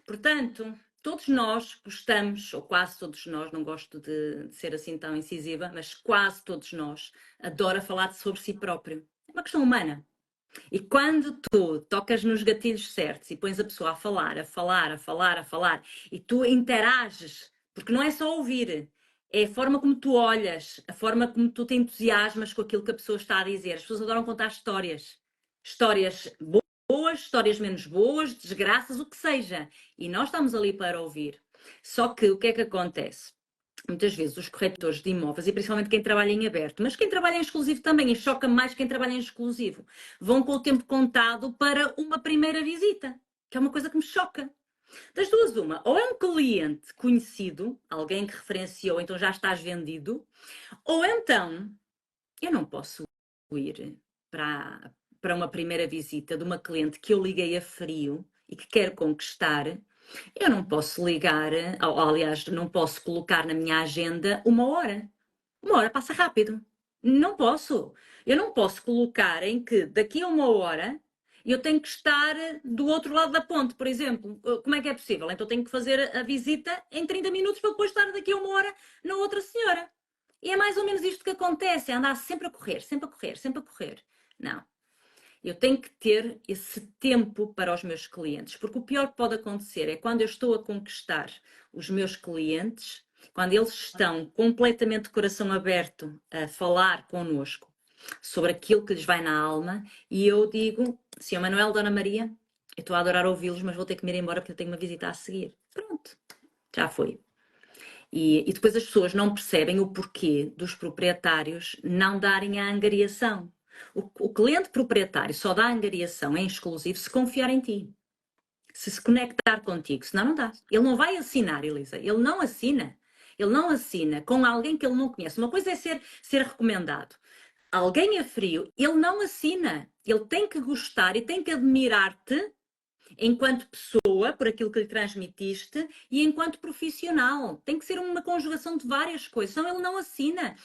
Portanto, todos nós gostamos, ou quase todos nós, não gosto de ser assim tão incisiva, mas quase todos nós adora falar sobre si próprio. É uma questão humana. E quando tu tocas nos gatilhos certos e pões a pessoa a falar, a falar, a falar, a falar, e tu interages, porque não é só ouvir, é a forma como tu olhas, a forma como tu te entusiasmas com aquilo que a pessoa está a dizer. As pessoas adoram contar histórias. Histórias boas boas, histórias menos boas, desgraças, o que seja. E nós estamos ali para ouvir. Só que o que é que acontece? Muitas vezes os corretores de imóveis, e principalmente quem trabalha em aberto, mas quem trabalha em exclusivo também, e choca mais quem trabalha em exclusivo, vão com o tempo contado para uma primeira visita, que é uma coisa que me choca. Das duas, uma, ou é um cliente conhecido, alguém que referenciou, então já estás vendido, ou então eu não posso ir para uma primeira visita de uma cliente que eu liguei a frio e que quero conquistar. Eu não posso ligar, ou, aliás, não posso colocar na minha agenda uma hora. Uma hora passa rápido. Não posso. Eu não posso colocar em que daqui a uma hora eu tenho que estar do outro lado da ponte, por exemplo. Como é que é possível? Então tenho que fazer a visita em 30 minutos para depois estar daqui a uma hora na outra senhora. E é mais ou menos isto que acontece, é andar sempre a correr, sempre a correr, sempre a correr. Não. Eu tenho que ter esse tempo para os meus clientes, porque o pior que pode acontecer é quando eu estou a conquistar os meus clientes, quando eles estão completamente de coração aberto a falar connosco sobre aquilo que lhes vai na alma, e eu digo, Sr. Manuel, Dona Maria, eu estou a adorar ouvi-los, mas vou ter que me ir embora porque eu tenho uma visita a seguir. Pronto, já foi. E depois as pessoas não percebem o porquê dos proprietários não darem a angariação. O cliente proprietário só dá a angariação em exclusivo se confiar em ti. Se conectar contigo, senão não dá. Ele não vai assinar, Elisa. Ele não assina. Ele não assina com alguém que ele não conhece. Uma coisa é ser recomendado. Alguém a frio, ele não assina. Ele tem que gostar e tem que admirar-te enquanto pessoa, por aquilo que lhe transmitiste, e enquanto profissional. Tem que ser uma conjugação de várias coisas, senão ele não assina.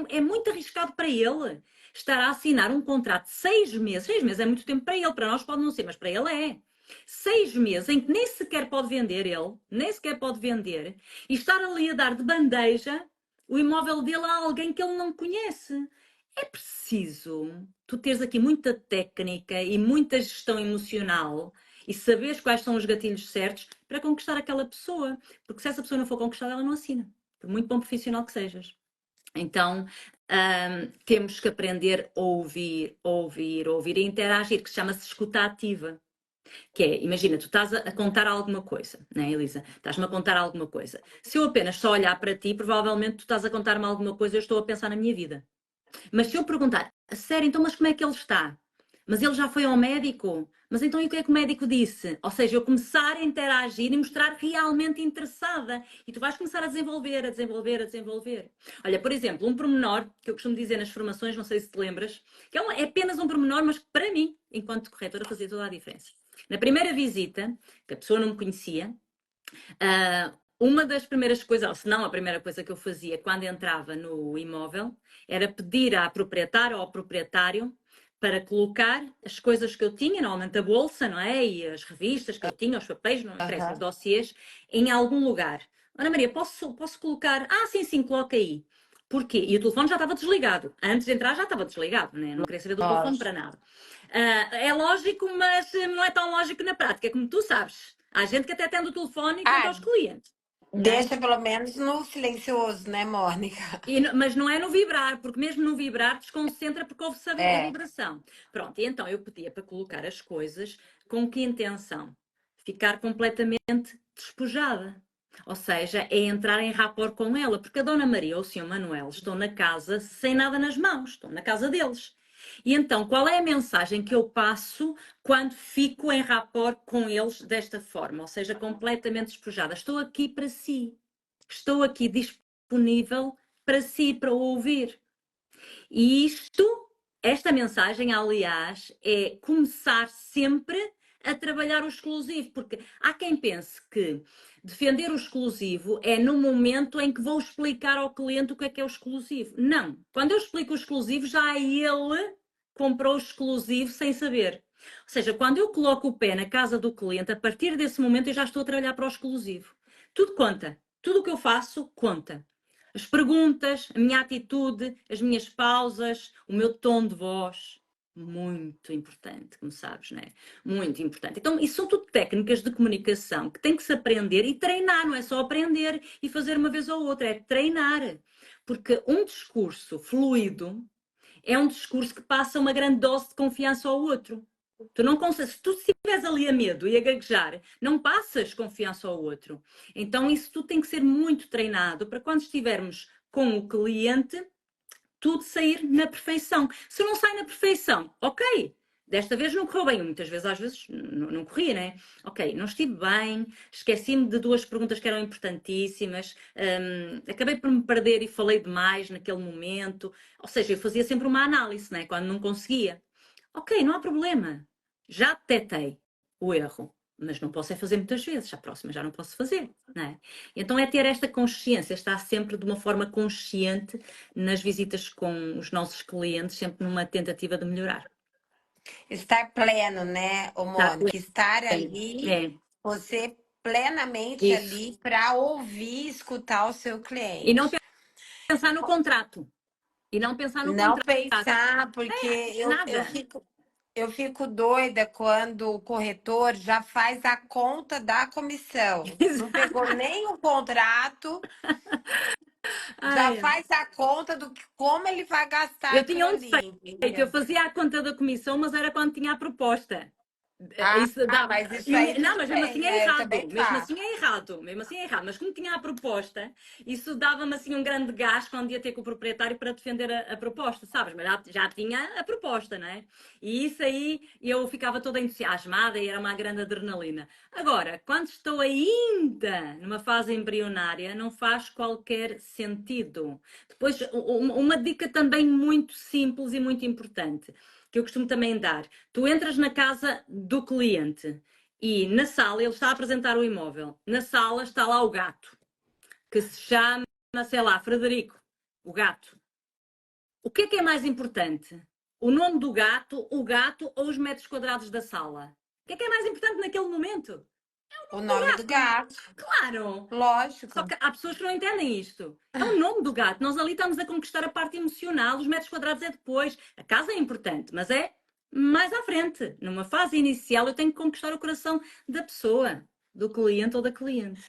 É muito arriscado para ele estar a assinar um contrato de 6 meses. 6 meses é muito tempo para ele, para nós pode não ser, mas para ele é. 6 meses em que nem sequer pode vender ele, nem sequer pode vender, e estar ali a dar de bandeja o imóvel dele a alguém que ele não conhece. É preciso tu teres aqui muita técnica e muita gestão emocional e saberes quais são os gatilhos certos para conquistar aquela pessoa. Porque se essa pessoa não for conquistada, ela não assina. Por muito bom profissional que sejas. Então, temos que aprender a ouvir, ouvir, ouvir e interagir, que chama-se escuta ativa. Que é, imagina, tu estás a contar alguma coisa, né, Elisa? Estás-me a contar alguma coisa. Se eu apenas só olhar para ti, provavelmente tu estás a contar-me alguma coisa e eu estou a pensar na minha vida. Mas se eu perguntar, a sério, então, mas como é que ele está? Mas ele já foi ao médico? Mas então e o que é que o médico disse? Ou seja, eu começar a interagir e mostrar realmente interessada. E tu vais começar a desenvolver, a desenvolver, a desenvolver. Olha, por exemplo, um pormenor que eu costumo dizer nas formações, não sei se te lembras, que é apenas um pormenor, mas que para mim, enquanto corretora, fazia toda a diferença. Na primeira visita, que a pessoa não me conhecia, uma das primeiras coisas, ou se não a primeira coisa que eu fazia quando entrava no imóvel, era pedir à proprietária ou ao proprietário para colocar as coisas que eu tinha, normalmente a bolsa, não é? E as revistas que eu tinha, os papéis, não interessa, os dossiês, em algum lugar. Ana Maria, posso colocar? Ah, sim, sim, coloca aí. Porquê? E o telefone já estava desligado. Antes de entrar já estava desligado, né? Não queria saber do telefone para nada. É lógico, mas não é tão lógico na prática, como tu sabes. Há gente que até atende o telefone e conta aos clientes. Deixa pelo menos no silencioso, né, Mônica? Mas não é no vibrar, porque mesmo no vibrar desconcentra porque ouve-se a vibração. Pronto, e então eu pedia para colocar as coisas com que intenção? Ficar completamente despojada. Ou seja, é entrar em rapport com ela, porque a Dona Maria ou o Sr. Manuel estão na casa sem nada nas mãos, estão na casa deles. E então, qual é a mensagem que eu passo quando fico em rapport com eles desta forma? Ou seja, completamente despojada. Estou aqui para si. Estou aqui disponível para si, para ouvir. E esta mensagem, aliás, é começar sempre a trabalhar o exclusivo, porque há quem pense que defender o exclusivo é no momento em que vou explicar ao cliente o que é o exclusivo. Não. Quando eu explico o exclusivo, já ele comprou o exclusivo sem saber. Ou seja, quando eu coloco o pé na casa do cliente, a partir desse momento eu já estou a trabalhar para o exclusivo. Tudo conta. Tudo o que eu faço conta. As perguntas, a minha atitude, as minhas pausas, o meu tom de voz. Muito importante, como sabes, não é? Muito importante. Então, isso são tudo técnicas de comunicação que tem que se aprender e treinar, não é só aprender e fazer uma vez ou outra, é treinar. Porque um discurso fluido é um discurso que passa uma grande dose de confiança ao outro. Tu não consegues, se tu estiveres ali a medo e a gaguejar, não passas confiança ao outro. Então isso tudo tem que ser muito treinado para quando estivermos com o cliente, tudo sair na perfeição. Se não sai na perfeição, ok. Desta vez não correu bem, muitas vezes, às vezes, não corria, né? Ok, não estive bem, esqueci-me de duas perguntas que eram importantíssimas, acabei por me perder e falei demais naquele momento. Ou seja, eu fazia sempre uma análise, né? Quando não conseguia. Ok, não há problema. Já detetei o erro, mas não posso é fazer muitas vezes. A próxima já não posso fazer, não é? Então é ter esta consciência, estar sempre de uma forma consciente nas visitas com os nossos clientes, sempre numa tentativa de melhorar. Estar pleno, né, ô Estar Mônica? Estar pleno. ali, É, você plenamente isso. ali para ouvir e escutar o seu E não cliente. pensar no contrato. E não pensar no Não contrato. pensar, porque Nada. eu fico doida quando o corretor já faz a conta da comissão. Não pegou nem o contrato, já Ai, faz a conta do que como ele vai gastar eu aquilo tinha um ali, defeito, eu entendeu? fazia a conta da comissão, mas era quando tinha a proposta. Ah, Isso dá, mas isso aí não, tudo mas mesmo assim bem, é eu errado, também mesmo assim faço. é errado, mesmo assim é errado, mas como tinha a proposta, isso dava-me assim um grande gás quando ia ter com o proprietário para defender a proposta, sabes? Mas já tinha a proposta, não é? E isso aí eu ficava toda entusiasmada e era uma grande adrenalina. Agora, quando estou ainda numa fase embrionária, não faz qualquer sentido. Depois, uma dica também muito simples e muito importante, que eu costumo também dar. Tu entras na casa do cliente e na sala ele está a apresentar o imóvel. Na sala está lá o gato, que se chama, sei lá, Frederico, o gato. O que é mais importante? O nome do gato, o gato ou os metros quadrados da sala? O que é mais importante naquele momento? O O nome do gato. gato, Claro! Só lógico. que há pessoas que não entendem isto. É o nome do gato. Nós ali estamos a conquistar a parte emocional, os metros quadrados é depois. A casa é importante, mas é mais à frente. Numa fase inicial, eu tenho que conquistar o coração da pessoa, do cliente ou da cliente.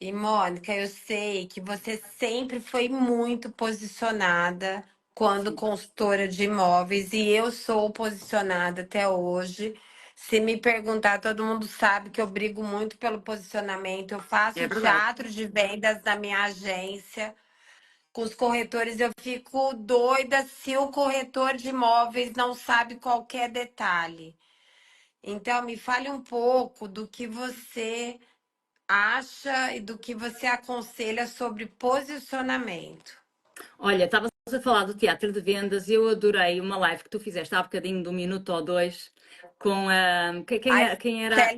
E Mônica, eu sei que você sempre foi muito posicionada quando Sim, consultora de imóveis e eu sou posicionada até hoje. Se me perguntar, todo mundo sabe que eu brigo muito pelo posicionamento. Eu é faço verdade. teatro de vendas na minha agência. Com os corretores, eu fico doida se o corretor de imóveis não sabe qualquer detalhe. Então, me fale um pouco do que você acha e do que você aconselha sobre posicionamento. Olha, estavas a falar do teatro de vendas e eu adorei uma live que tu fizeste há bocadinho, de um minuto ou dois, com a. A Quem era? A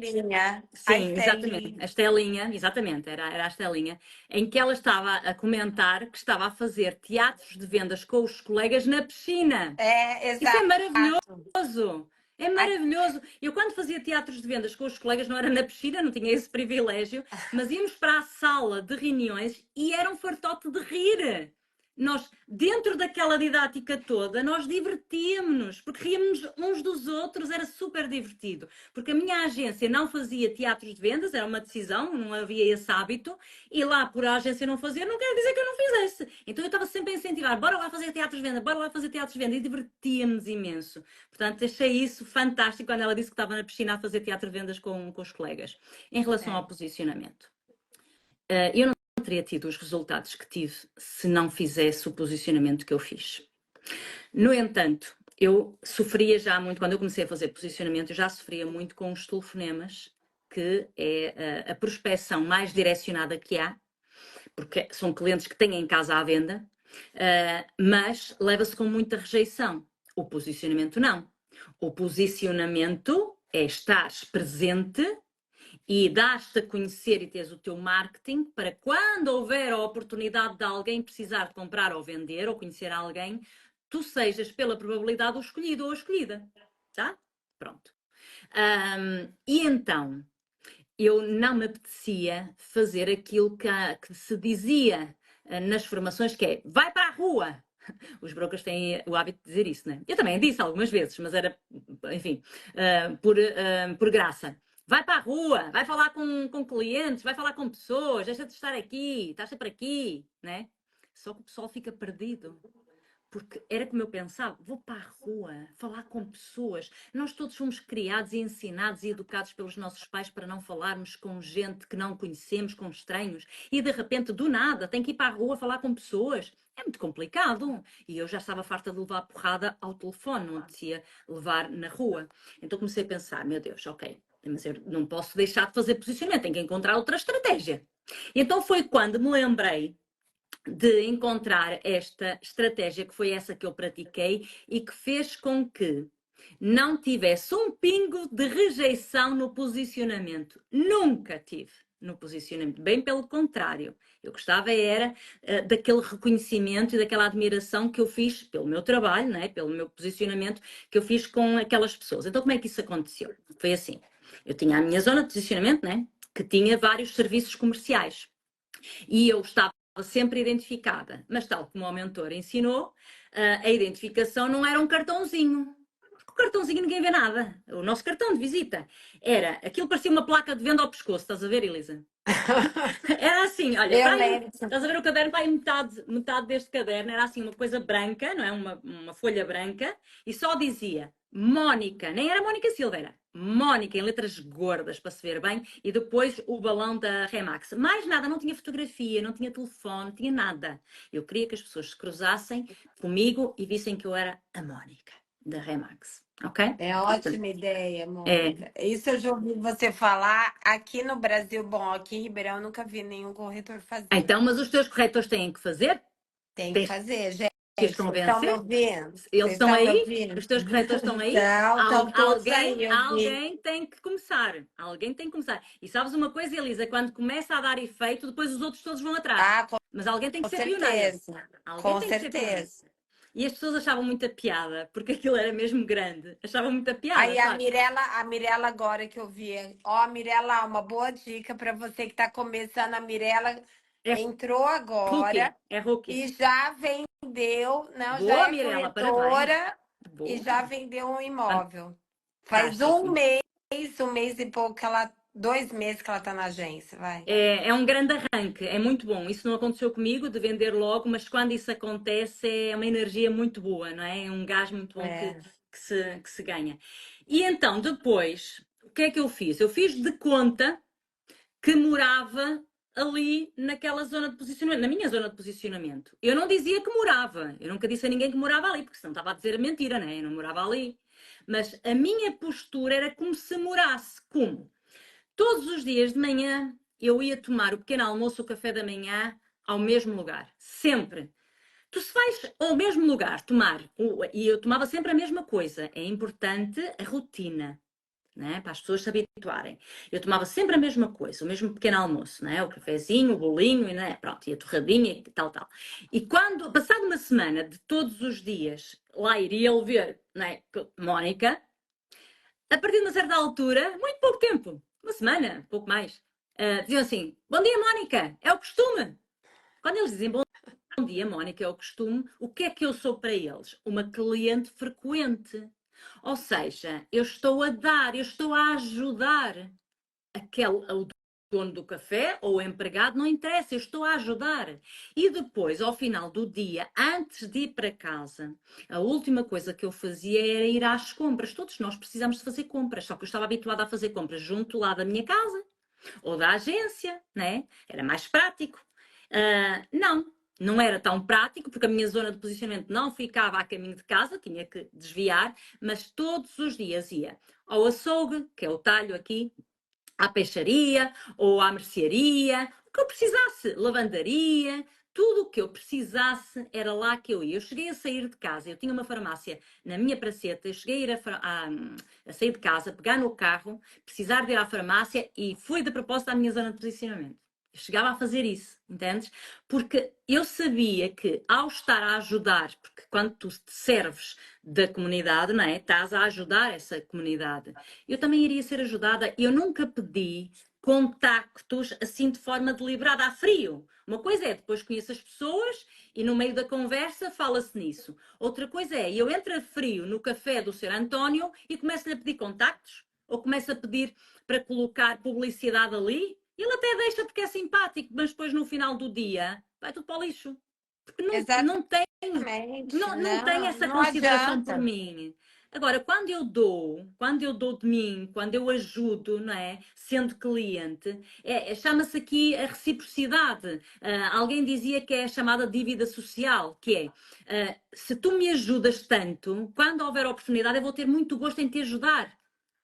Sim, exatamente. Estelinha. A Estelinha, exatamente, era a Estelinha, em que ela estava a comentar que estava a fazer teatros de vendas com os colegas na piscina. É, Isso é exato. maravilhoso! É A- maravilhoso! Eu, quando fazia teatros de vendas com os colegas, não era na piscina, não tinha esse privilégio, mas íamos para a sala de reuniões e era um fartote de rir. Nós, dentro daquela didática toda, nós divertíamos-nos, porque ríamos uns dos outros, era super divertido. Porque a minha agência não fazia teatros de vendas, era uma decisão, não havia esse hábito, e lá por a agência não fazer, não quer dizer que eu não fizesse. Então eu estava sempre a incentivar, bora lá fazer teatros de venda, bora lá fazer teatros de venda, e divertíamos imenso. Portanto, achei isso fantástico quando ela disse que estava na piscina a fazer teatro de vendas com os colegas. Em relação é, ao posicionamento, eu não teria tido os resultados que tive se não fizesse o posicionamento que eu fiz. No entanto, eu sofria já muito, quando eu comecei a fazer posicionamento, eu já sofria muito com os telefonemas, que é a prospecção mais direcionada que há, porque são clientes que têm em casa à venda, mas leva-se com muita rejeição. O posicionamento não. O posicionamento é estar presente e dar-te a conhecer e teres o teu marketing para quando houver a oportunidade de alguém precisar de comprar ou vender ou conhecer alguém, tu sejas pela probabilidade o escolhido ou a escolhida, tá? Pronto. E então, eu não me apetecia fazer aquilo que se dizia nas formações, que é, vai para a rua. Os brokers têm o hábito de dizer isso, né? Eu também disse algumas vezes, mas era, enfim, por graça. Vai para a rua, vai falar com clientes, vai falar com pessoas, deixa de estar aqui, estás sempre aqui, né? Só que o pessoal fica perdido, porque era como eu pensava, vou para a rua falar com pessoas. Nós todos fomos criados e ensinados e educados pelos nossos pais para não falarmos com gente que não conhecemos, com estranhos, e de repente, do nada, tenho que ir para a rua falar com pessoas. É muito complicado. E eu já estava farta de levar porrada ao telefone, não apetecia levar na rua. Então comecei a pensar, meu Deus, ok, mas eu não posso deixar de fazer posicionamento, tenho que encontrar outra estratégia. Então foi quando me lembrei de encontrar esta estratégia, que foi essa que eu pratiquei e que fez com que não tivesse um pingo de rejeição no posicionamento. Nunca tive no posicionamento, bem pelo contrário. Eu gostava era daquele reconhecimento e daquela admiração que eu fiz pelo meu trabalho, né? Pelo meu posicionamento que eu fiz com aquelas pessoas. Então como é que isso aconteceu? Foi assim, eu tinha a minha zona de posicionamento, né? Que tinha vários serviços comerciais. E eu estava sempre identificada, mas tal como o mentor ensinou, a identificação não era um cartãozinho. O cartãozinho ninguém vê nada. O nosso cartão de visita era, aquilo parecia uma placa de venda ao pescoço, estás a ver, Elisa? Era assim, olha, Eu para aí, lembro. estás a ver o caderno, para aí metade deste caderno era assim uma coisa branca, não é? Uma folha branca, e só dizia Mónica, nem era Mónica Silva, era Mónica, em letras gordas para se ver bem, e depois o balão da Remax. Mais nada, não tinha fotografia, não tinha telefone, não tinha nada. Eu queria que as pessoas se cruzassem comigo e vissem que eu era a Mónica da Remax, ok? É ótima ideia, É. Mônica. Isso eu já ouvi você falar aqui no Brasil. Bom, aqui em Ribeirão eu nunca vi nenhum corretor fazer. Então, mas os teus corretores têm que fazer? Tem que Tens fazer, gente. que os Vocês estão me convencer? ouvindo? Eles Vocês estão estão me aí? ouvindo? Os teus corretores estão aí? Estão todos aí, eu vi. Alguém tem que começar. Alguém tem que começar. E sabes uma coisa, Elisa? Quando começa a dar efeito, depois os outros todos vão atrás. Ah, Mas alguém tem que com ser pioneiro. certeza. Alguém Com tem que ser pioneiro. certeza. E as pessoas achavam muita piada, porque aquilo era mesmo grande. Achavam muita piada, Aí sabes? a Mirella agora que eu vi. Ó, Mirella, uma boa dica para você que está começando. A Mirella É entrou rookie. agora É rookie. e já vendeu, não, já Boa, é Mirella, parabéns. corretora e Boa. já vendeu um imóvel. Faz Fantástico. um mês e pouco que ela, 2 meses que ela tá na agência, vai. É um grande arranque, é muito bom. Isso não aconteceu comigo, de vender logo, mas quando isso acontece é uma energia muito boa, não é? É um gás muito bom É. que se ganha. E então, depois, o que é que eu fiz? Eu fiz de conta que morava ali naquela zona de posicionamento, na minha zona de posicionamento. Eu não dizia que morava, eu nunca disse a ninguém que morava ali, porque senão estava a dizer mentira, né? Eu não morava ali. Mas a minha postura era como se morasse. Como? Todos os dias de manhã eu ia tomar o pequeno almoço, o café da manhã, ao mesmo lugar. Sempre. Tu se vais ao mesmo lugar tomar, e eu tomava sempre a mesma coisa, é importante a rotina, né? Para as pessoas se habituarem. Eu tomava sempre a mesma coisa, o mesmo pequeno almoço, né? O cafezinho, o bolinho, né? Pronto, e a torradinha e tal, tal. E quando, passado uma semana de todos os dias, lá iria ele ver, né? Mónica, a partir de uma certa altura, muito pouco tempo, uma semana, pouco mais, diziam assim: Bom dia, Mónica, é o costume. Quando eles dizem bom dia, Mónica, é o costume, o que é que eu sou para eles? Uma cliente frequente. Ou seja, eu estou a dar, eu estou a ajudar o dono do café ou o empregado, não interessa, eu estou a ajudar. E depois, ao final do dia, antes de ir para casa, a última coisa que eu fazia era ir às compras. Todos nós precisamos de fazer compras, só que eu estava habituada a fazer compras junto lá da minha casa ou da agência, né? Era mais prático. Não era tão prático, porque a minha zona de posicionamento não ficava a caminho de casa, tinha que desviar, mas todos os dias ia ao açougue, que é o talho aqui, à peixaria ou à mercearia, o que eu precisasse, lavandaria, tudo o que eu precisasse era lá que eu ia. Eu cheguei a sair de casa, eu tinha uma farmácia na minha praceta, eu cheguei a, ir a sair de casa, pegar no carro, precisar de ir à farmácia e fui de propósito à minha zona de posicionamento. Eu chegava a fazer isso, entendes? Porque eu sabia que ao estar a ajudar, porque quando tu te serves da comunidade, não é? Estás a ajudar essa comunidade. Eu também iria ser ajudada. Eu nunca pedi contactos assim de forma deliberada, a frio. Uma coisa é depois conheço as pessoas e no meio da conversa fala-se nisso. Outra coisa é eu entro a frio no café do Sr. António e começo-lhe a pedir contactos ou começo a pedir para colocar publicidade ali. Ele até deixa porque é simpático, mas depois no final do dia vai tudo para o lixo. porque não tem, Exatamente. não tem Não, essa não consideração por adianta. mim. Agora, quando eu dou de mim, quando eu ajudo, não é? Sendo cliente, chama-se aqui a reciprocidade. Alguém dizia que é a chamada dívida social, que é, se tu me ajudas tanto, quando houver oportunidade, eu vou ter muito gosto em te ajudar.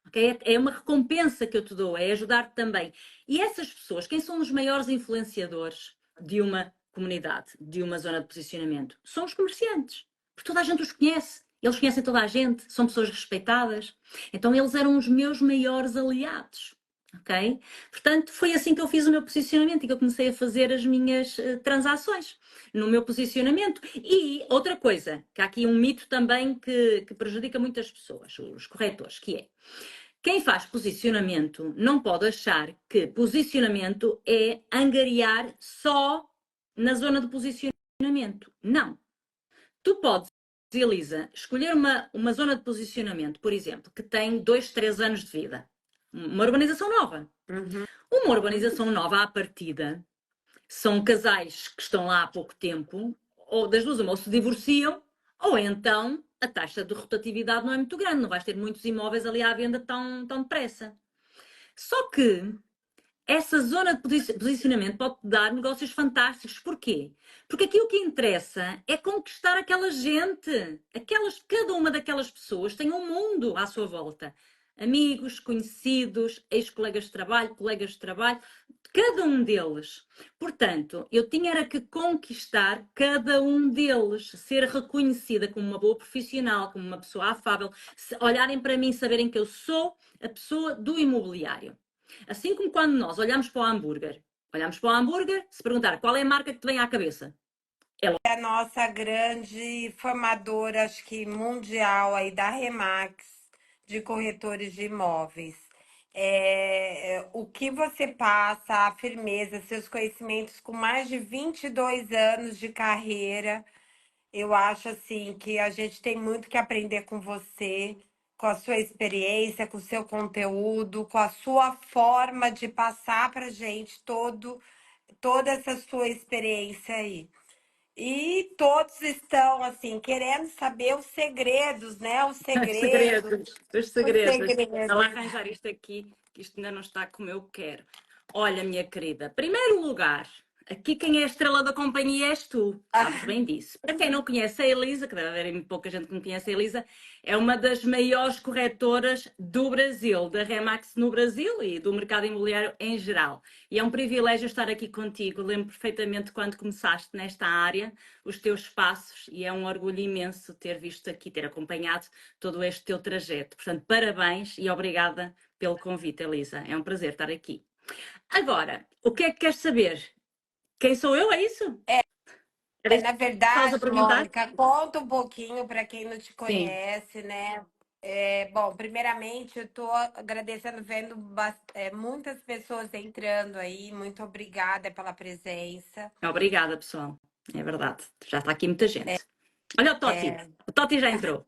Okay? É uma recompensa que eu te dou, é ajudar-te também. E essas pessoas, quem são os maiores influenciadores de uma comunidade, de uma zona de posicionamento? São os comerciantes, porque toda a gente os conhece. Eles conhecem toda a gente, são pessoas respeitadas. Então eles eram os meus maiores aliados. Ok? Portanto, foi assim que eu fiz o meu posicionamento e que eu comecei a fazer as minhas transações no meu posicionamento. E outra coisa, que há aqui um mito também que prejudica muitas pessoas, os corretores, que é quem faz posicionamento não pode achar que posicionamento é angariar só na zona de posicionamento. Não. Tu podes, Elisa, escolher uma zona de posicionamento, por exemplo, que tem 2, 3 anos de vida. Uma urbanização nova. Uhum. Uma urbanização nova à partida são casais que estão lá há pouco tempo, ou das duas, ou se divorciam, ou então a taxa de rotatividade não é muito grande, não vais ter muitos imóveis ali à venda tão depressa. Só que essa zona de posicionamento pode dar negócios fantásticos. Porquê? Porque aqui o que interessa é conquistar aquela gente. Cada uma daquelas pessoas tem um mundo à sua volta. Amigos, conhecidos, ex-colegas de trabalho, cada um deles. Portanto, eu tinha era que conquistar cada um deles, ser reconhecida como uma boa profissional, como uma pessoa afável, olharem para mim e saberem que eu sou a pessoa do imobiliário. Assim como quando nós olhamos para o hambúrguer, se perguntar qual é a marca que te vem à cabeça. É a nossa grande formadora, acho que mundial aí da Remax, de corretores de imóveis. O que você passa, a firmeza, seus conhecimentos com mais de 22 anos de carreira, eu acho assim que a gente tem muito que aprender com você, com a sua experiência, com o seu conteúdo, com a sua forma de passar para gente toda essa sua experiência aí. E todos estão assim querendo saber os segredos, né? Os Os segredos, segredos, os os segredos. Ela segredos. arranjar isto aqui, que isto ainda não está como eu quero. Olha, minha querida, primeiro lugar, aqui quem é a estrela da companhia és tu, sabes bem disso. Para quem não conhece a Elisa, que deve haver pouca gente que não conhece a Elisa, é uma das maiores corretoras do Brasil, da Remax no Brasil e do mercado imobiliário em geral. E é um privilégio estar aqui contigo. Lembro perfeitamente quando começaste nesta área, os teus passos, e é um orgulho imenso ter visto aqui, ter acompanhado todo este teu trajeto. Portanto, parabéns e obrigada pelo convite, Elisa. É um prazer estar aqui. Agora, o que é que queres saber? Quem sou eu, é isso? Era isso Na que estavas a verdade, perguntar? Mônica, conta um pouquinho para quem não te Sim. conhece, né? Bom, primeiramente, eu estou agradecendo, vendo muitas pessoas entrando aí. Muito obrigada pela presença. Obrigada, pessoal. É verdade. Já está aqui muita gente. Olha o Totti. É, O Totti já entrou.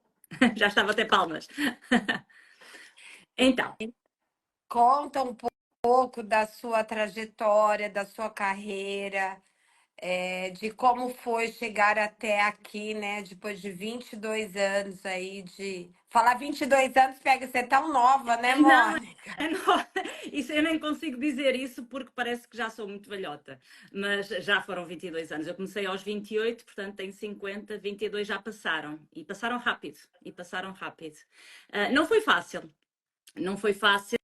Já estava até palmas. Então, conta um pouco da sua trajetória, da sua carreira. De como foi chegar até aqui, né? Depois de 22 anos aí de. Falar 22 anos pega ser tão nova, né, não, Mônica? não, isso eu nem consigo dizer isso porque parece que já sou muito velhota, mas já foram 22 anos. Eu comecei aos 28, portanto tenho 50, 22 já passaram e passaram rápido, não foi fácil, não foi fácil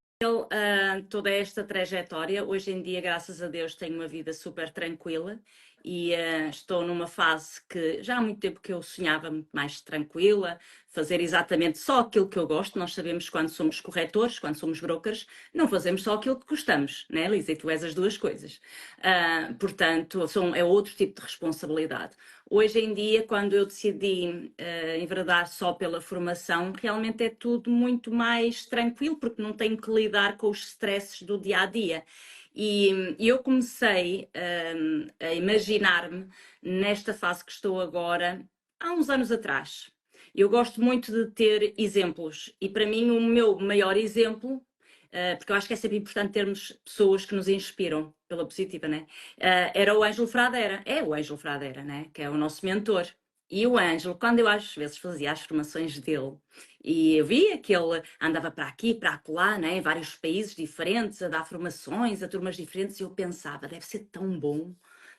toda esta trajetória. Hoje em dia, graças a Deus, tenho uma vida super tranquila e estou numa fase que já há muito tempo que eu sonhava muito mais tranquila, fazer exatamente só aquilo que eu gosto. Nós sabemos quando somos corretores, quando somos brokers, não fazemos só aquilo que gostamos, né, Lisa? E tu és as duas coisas. Portanto, é outro tipo de responsabilidade. Hoje em dia, quando eu decidi enveredar só pela formação, realmente é tudo muito mais tranquilo, porque não tenho que lidar com os stresses do dia a dia. E eu comecei a imaginar-me nesta fase que estou agora, há uns anos atrás. Eu gosto muito de ter exemplos, e para mim o meu maior exemplo porque eu acho que é sempre importante termos pessoas que nos inspiram pela positiva, né? Era o Ângelo Fradeira, é o Ângelo Fradeira, né? Que é o nosso mentor. E o Ângelo, quando eu às vezes fazia as formações dele, e eu via que ele andava para aqui, para acolá, né? Em vários países diferentes, a dar formações a turmas diferentes, e eu pensava, deve ser tão bom.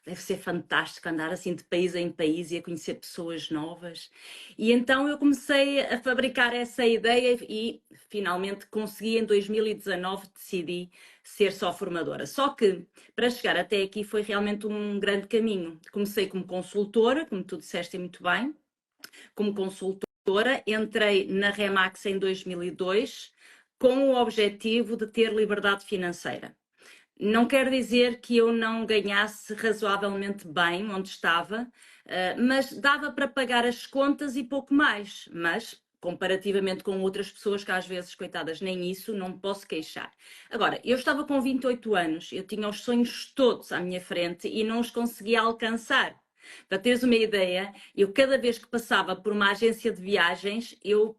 Deve ser fantástico andar assim de país em país e a conhecer pessoas novas. E então eu comecei a fabricar essa ideia e finalmente consegui em 2019 decidi ser só formadora. Só que para chegar até aqui foi realmente um grande caminho. Comecei como consultora, como tu disseste muito bem, como consultora, entrei na Remax em 2002 com o objetivo de ter liberdade financeira. Não quer dizer que eu não ganhasse razoavelmente bem onde estava, mas dava para pagar as contas e pouco mais. Mas, comparativamente com outras pessoas que às vezes, coitadas, nem isso, não me posso queixar. Agora, eu estava com 28 anos, eu tinha os sonhos todos à minha frente e não os conseguia alcançar. Para teres uma ideia, eu cada vez que passava por uma agência de viagens, eu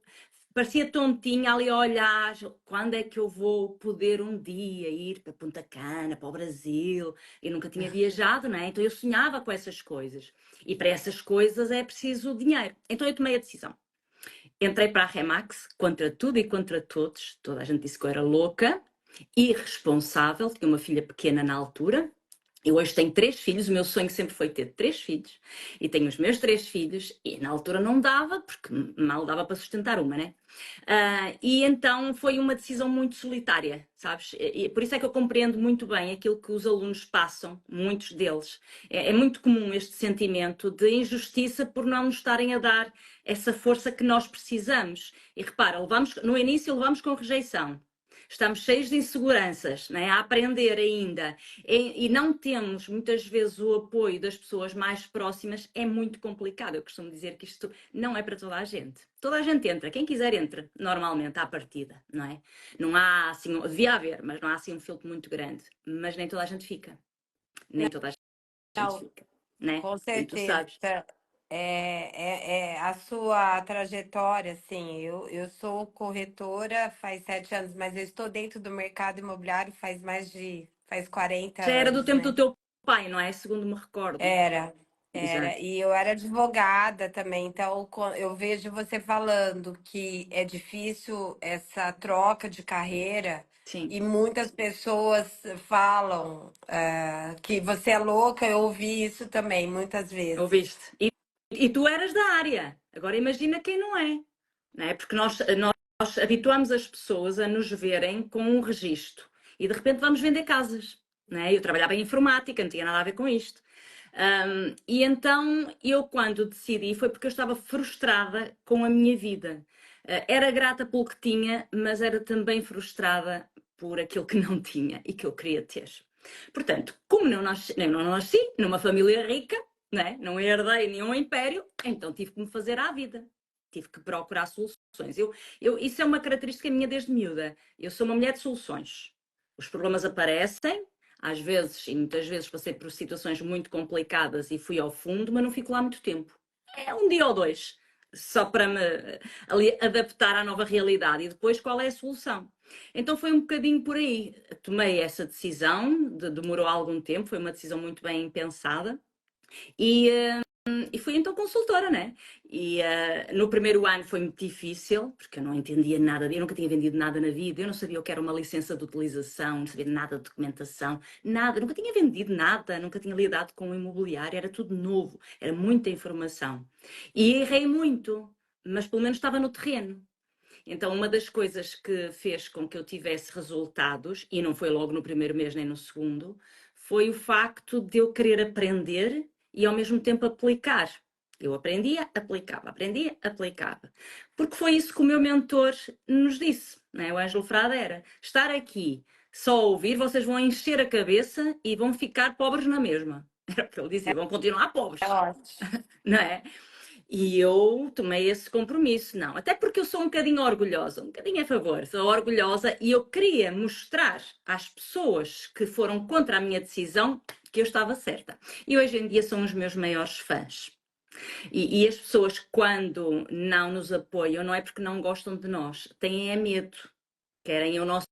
parecia tontinha ali a olhar, quando é que eu vou poder um dia ir para Punta Cana, para o Brasil? Eu nunca tinha viajado, não é? Então eu sonhava com essas coisas. E para essas coisas é preciso dinheiro. Então eu tomei a decisão. Entrei para a Remax, contra tudo e contra todos. Toda a gente disse que eu era louca, irresponsável, tinha uma filha pequena na altura. Eu hoje tenho 3 filhos, o meu sonho sempre foi ter 3 filhos. E tenho os meus 3 filhos, e na altura não dava, porque mal dava para sustentar uma, né? E então foi uma decisão muito solitária, sabes? E por isso é que eu compreendo muito bem aquilo que os alunos passam, muitos deles. É muito comum este sentimento de injustiça por não nos estarem a dar essa força que nós precisamos. E repara, no início levamos com rejeição. Estamos cheios de inseguranças, né? A aprender ainda. E não temos, muitas vezes, o apoio das pessoas mais próximas. É muito complicado. Eu costumo dizer que isto não é para toda a gente. Toda a gente entra. Quem quiser entra, normalmente, à partida, não é? Não há, assim, devia haver, mas não há, assim, um filtro muito grande. Mas nem toda a gente fica. Nem toda a gente Não, fica, né? com E tu certeza. sabes. É a sua trajetória, assim. Eu sou corretora faz 7 anos, mas eu estou dentro do mercado imobiliário faz 40 Já era do anos, tempo do né? teu pai, não é? Segundo me recordo. Era, Exato. era. E eu era advogada também, então eu vejo você falando que é difícil essa troca de carreira Sim. e muitas pessoas falam que você é louca, eu ouvi isso também muitas vezes. Ouviste? E tu eras da área. Agora imagina quem não é. Não é? Porque nós habituamos as pessoas a nos verem com um registro e de repente vamos vender casas. Não é? Eu trabalhava em informática, não tinha nada a ver com isto. E então eu, quando decidi, foi porque eu estava frustrada com a minha vida. Era grata pelo que tinha, mas era também frustrada por aquilo que não tinha e que eu queria ter. Portanto, como eu não nasci numa família rica, né? Não herdei nenhum império, então tive que me fazer à vida. Tive que procurar soluções. Isso é uma característica minha desde miúda. Eu sou uma mulher de soluções. Os problemas aparecem, às vezes, e muitas vezes passei por situações muito complicadas e fui ao fundo, mas não fico lá muito tempo. É um dia ou dois, só para me ali adaptar à nova realidade. E depois qual é a solução? Então foi um bocadinho por aí. Tomei essa decisão, demorou algum tempo, foi uma decisão muito bem pensada. E, e fui então consultora, né? E no primeiro ano foi muito difícil, porque eu não entendia nada, eu nunca tinha vendido nada na vida, eu não sabia o que era uma licença de utilização, não sabia nada de documentação, nada, nunca tinha vendido nada, nunca tinha lidado com o imobiliário, era tudo novo, era muita informação. E errei muito, mas pelo menos estava no terreno. Então, uma das coisas que fez com que eu tivesse resultados, e não foi logo no primeiro mês nem no segundo, foi o facto de eu querer aprender e ao mesmo tempo aplicar. Eu aprendia, aplicava. Porque foi isso que o meu mentor nos disse, né? O Ângelo Fradeira. Estar aqui só a ouvir, vocês vão encher a cabeça e vão ficar pobres na mesma. Era o que ele dizia, vão continuar É pobres, ótimo. não é? E eu tomei esse compromisso, não. Até porque eu sou um bocadinho orgulhosa, um bocadinho a favor, sou orgulhosa e eu queria mostrar às pessoas que foram contra a minha decisão que eu estava certa. E hoje em dia são os meus maiores fãs. E as pessoas, quando não nos apoiam, não é porque não gostam de nós, têm é medo, querem o nosso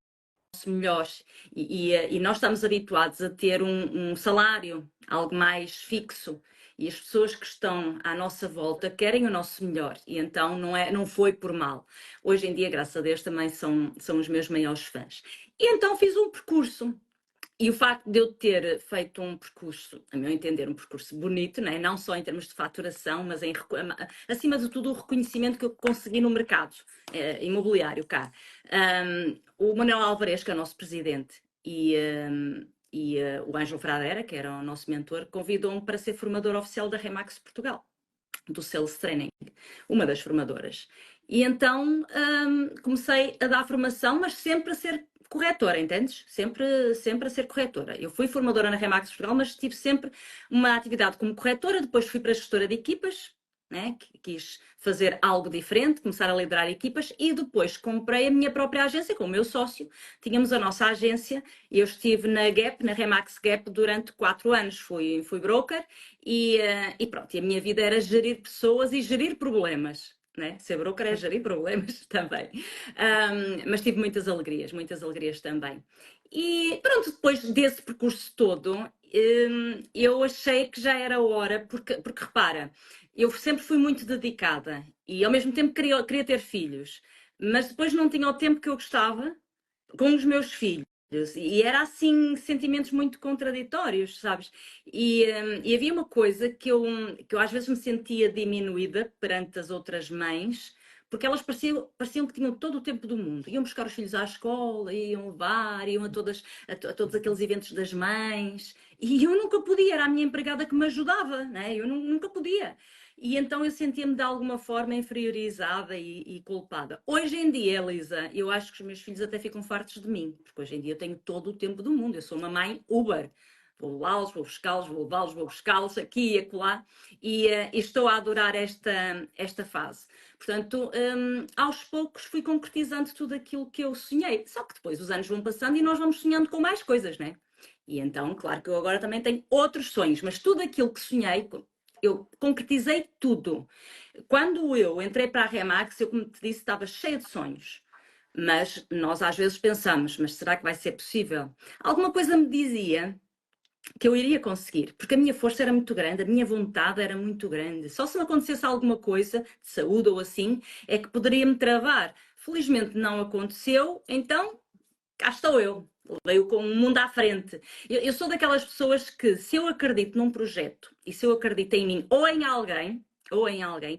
nosso melhor e nós estamos habituados a ter um salário, algo mais fixo. E as pessoas que estão à nossa volta querem o nosso melhor e então não foi por mal. Hoje em dia, graças a Deus, também são os meus maiores fãs. E então fiz um percurso. E o facto de eu ter feito um percurso, a meu entender, um percurso bonito, né? Não só em termos de faturação, mas acima de tudo o reconhecimento que eu consegui no mercado imobiliário cá. O Manuel Alvarez, que é o nosso presidente, e o Ângelo Fradeira, que era o nosso mentor, convidou-me para ser formador oficial da Remax Portugal, do Sales Training, uma das formadoras. E então comecei a dar formação, mas sempre a ser corretora, entendes? Sempre a ser corretora. Eu fui formadora na Remax Portugal, mas tive sempre uma atividade como corretora, depois fui para gestora de equipas, né? Quis fazer algo diferente, começar a liderar equipas e depois comprei a minha própria agência com o meu sócio. Tínhamos a nossa agência e eu estive na Gap, na Remax Gap, durante 4 anos. Fui broker e pronto, e a minha vida era gerir pessoas e gerir problemas. Né? Ser broker é gerir problemas também. Mas tive muitas alegrias também. E pronto, depois desse percurso todo, eu achei que já era hora, porque repara, eu sempre fui muito dedicada e ao mesmo tempo queria ter filhos, mas depois não tinha o tempo que eu gostava com os meus filhos. E era assim, sentimentos muito contraditórios, sabes? E havia uma coisa que eu às vezes me sentia diminuída perante as outras mães, porque elas pareciam que tinham todo o tempo do mundo. Iam buscar os filhos à escola, iam levar, iam a todos aqueles eventos das mães. E eu nunca podia, era a minha empregada que me ajudava, né? Eu nunca podia. E então eu sentia-me de alguma forma inferiorizada e culpada. Hoje em dia, Elisa, eu acho que os meus filhos até ficam fartos de mim, porque hoje em dia eu tenho todo o tempo do mundo. Eu sou uma mãe Uber. Vou levá-los, vou buscá-los, vou levá-los, vou buscá-los aqui e acolá. E estou a adorar esta fase. Portanto, aos poucos fui concretizando tudo aquilo que eu sonhei. Só que depois os anos vão passando e nós vamos sonhando com mais coisas, né? E então, claro que eu agora também tenho outros sonhos, mas tudo aquilo que sonhei, eu concretizei tudo. Quando eu entrei para a Remax, eu, como te disse, estava cheia de sonhos. Mas nós às vezes pensamos, mas será que vai ser possível? Alguma coisa me dizia que eu iria conseguir, porque a minha força era muito grande, a minha vontade era muito grande. Só se me acontecesse alguma coisa, de saúde ou assim, é que poderia me travar. Felizmente não aconteceu, então cá estou eu. Veio com o mundo à frente. Eu sou daquelas pessoas que, se eu acredito num projeto e se eu acredito em mim ou em alguém,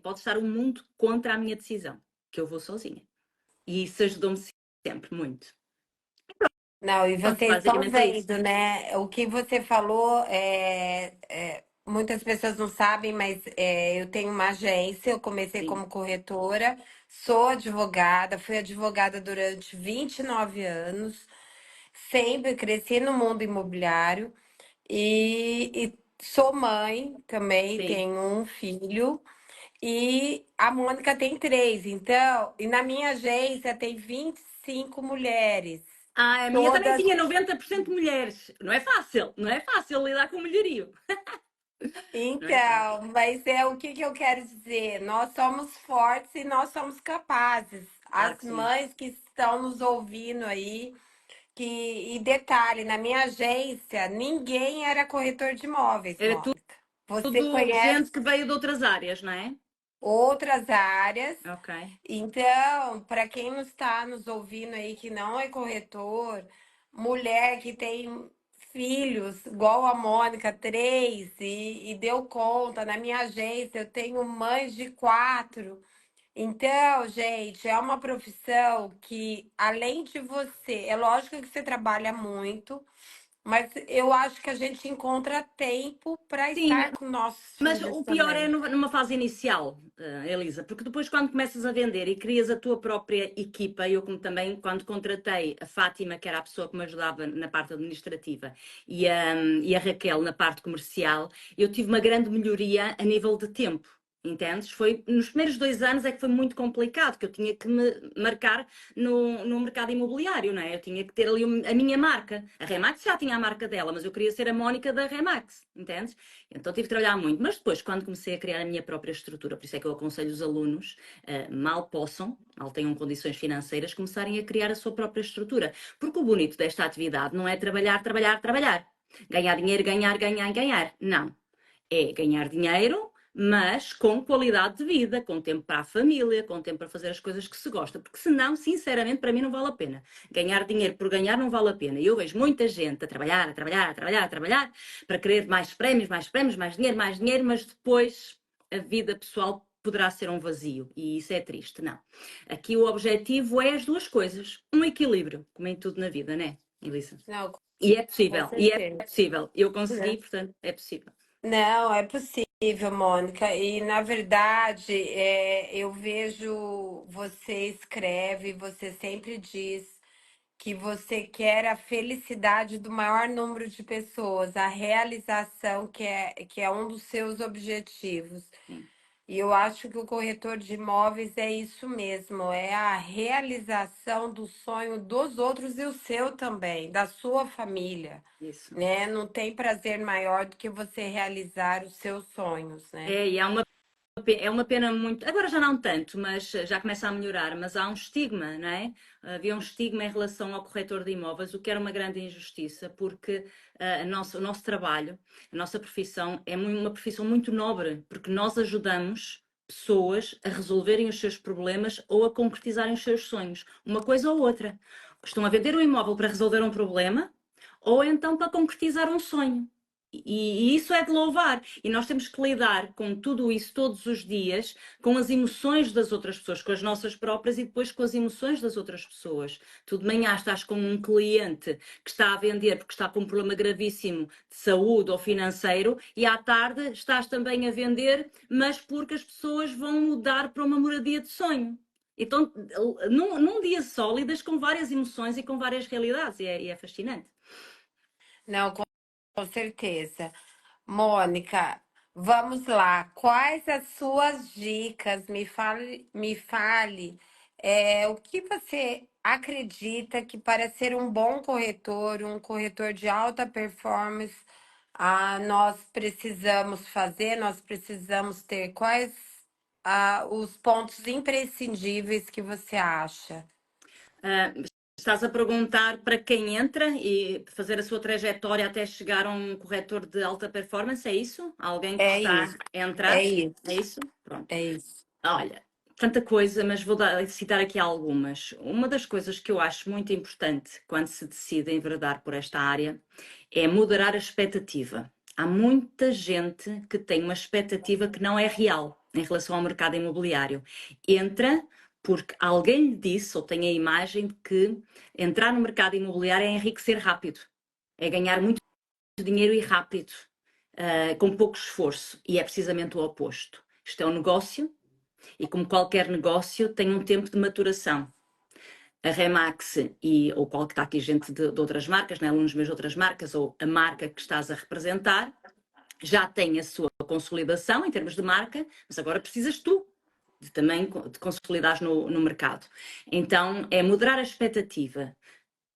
pode estar o mundo contra a minha decisão, que eu vou sozinha. E isso ajudou-me sempre muito. Não, e Pronto, vocês estão basicamente é isso. vendo, né? O que você falou, muitas pessoas não sabem, mas eu tenho uma agência, eu comecei Sim, como corretora, sou advogada, fui advogada durante 29 anos, sempre cresci no mundo imobiliário e sou mãe também, sim. tenho um filho. E a Mônica tem 3, então, e na minha agência tem 25 mulheres. Ah, a minha também Todas. tinha 90% mulheres. Não é fácil lidar com mulherio. Não é fácil. Então, mas é o que eu quero dizer. Nós somos fortes e nós somos capazes. Claro As que sim. mães que estão nos ouvindo aí, e detalhe, na minha agência, ninguém era corretor de imóveis, É Mônica. Você tudo conhece gente que veio de outras áreas, não é? outras áreas. Ok. Então, para quem não está nos ouvindo aí que não é corretor, mulher que tem filhos, igual a Mônica, 3, e deu conta, na minha agência eu tenho mães de 4. Então, gente, é uma profissão que, além de você, é lógico que você trabalha muito, mas eu acho que a gente encontra tempo para Sim, estar com nossos mas filhos o pior é também. numa fase inicial, Elisa, porque depois quando começas a vender e crias a tua própria equipa, eu como também, quando contratei a Fátima, que era a pessoa que me ajudava na parte administrativa, e a Raquel na parte comercial, eu tive uma grande melhoria a nível de tempo. Entendes? Foi, nos primeiros 2 anos é que foi muito complicado, que eu tinha que me marcar no mercado imobiliário, não é? Eu tinha que ter ali a minha marca. A Remax já tinha a marca dela, mas eu queria ser a Mónica da Remax, entendes? Então tive que trabalhar muito. Mas depois, quando comecei a criar a minha própria estrutura, por isso é que eu aconselho os alunos, mal possam, mal tenham condições financeiras, começarem a criar a sua própria estrutura. Porque o bonito desta atividade não é trabalhar, trabalhar, trabalhar. Ganhar dinheiro, ganhar, ganhar, ganhar. Não. É ganhar dinheiro, mas com qualidade de vida, com tempo para a família, com tempo para fazer as coisas que se gosta, porque senão, sinceramente, para mim não vale a pena. Ganhar dinheiro por ganhar não vale a pena. E eu vejo muita gente a trabalhar, a trabalhar, a trabalhar, a trabalhar, para querer mais prémios, mais dinheiro, mas depois a vida pessoal poderá ser um vazio e isso é triste. Não. Aqui o objetivo é as duas coisas, um equilíbrio, como em tudo na vida, né, Elisa? Não, E é com possível, e é certeza. possível. Eu consegui, portanto, é possível. Não, é possível, Mônica. E na verdade, eu vejo você escreve, você sempre diz que você quer a felicidade do maior número de pessoas, a realização que é um dos seus objetivos. Sim. E eu acho que o corretor de imóveis é isso mesmo, é a realização do sonho dos outros e o seu também, da sua família, Isso. né? Não tem prazer maior do que você realizar os seus sonhos, né? E é uma pena muito. Agora já não tanto, mas já começa a melhorar. Mas há um estigma, não é? Havia um estigma em relação ao corretor de imóveis, o que era uma grande injustiça, porque o nosso trabalho, a nossa profissão é uma profissão muito nobre, porque nós ajudamos pessoas a resolverem os seus problemas ou a concretizarem os seus sonhos. Uma coisa ou outra. Estão a vender um imóvel para resolver um problema ou então para concretizar um sonho. E isso é de louvar. E nós temos que lidar com tudo isso todos os dias, com as emoções das outras pessoas, com as nossas próprias e depois com as emoções das outras pessoas. Tu de manhã estás com um cliente que está a vender porque está com um problema gravíssimo de saúde ou financeiro e à tarde estás também a vender, mas porque as pessoas vão mudar para uma moradia de sonho. Então, num dia só, lidas com várias emoções e com várias realidades e é fascinante. Não, com certeza. Mônica, vamos lá. Quais as suas dicas? Me fale, o que você acredita que para ser um bom corretor, um corretor de alta performance, nós precisamos fazer, nós precisamos ter quais os pontos imprescindíveis que você acha? Ah, estás a perguntar para quem entra e fazer a sua trajetória até chegar a um corretor de alta performance, é isso? Alguém que É está isso, a entrar? é É isso, isso? Pronto. é isso. Olha, tanta coisa, mas vou citar aqui algumas. Uma das coisas que eu acho muito importante quando se decide enveredar por esta área é moderar a expectativa. Há muita gente que tem uma expectativa que não é real em relação ao mercado imobiliário. Entra porque alguém lhe disse ou tem a imagem de que entrar no mercado imobiliário é enriquecer rápido, é ganhar muito dinheiro e rápido, com pouco esforço. E é precisamente o oposto. Isto é um negócio e, como qualquer negócio, tem um tempo de maturação. A Remax ou qual que está aqui gente de outras marcas, né, alunos meus de outras marcas, ou a marca que estás a representar, já tem a sua consolidação em termos de marca, mas agora precisas tu também de consolidares no mercado. Então, é moderar a expectativa.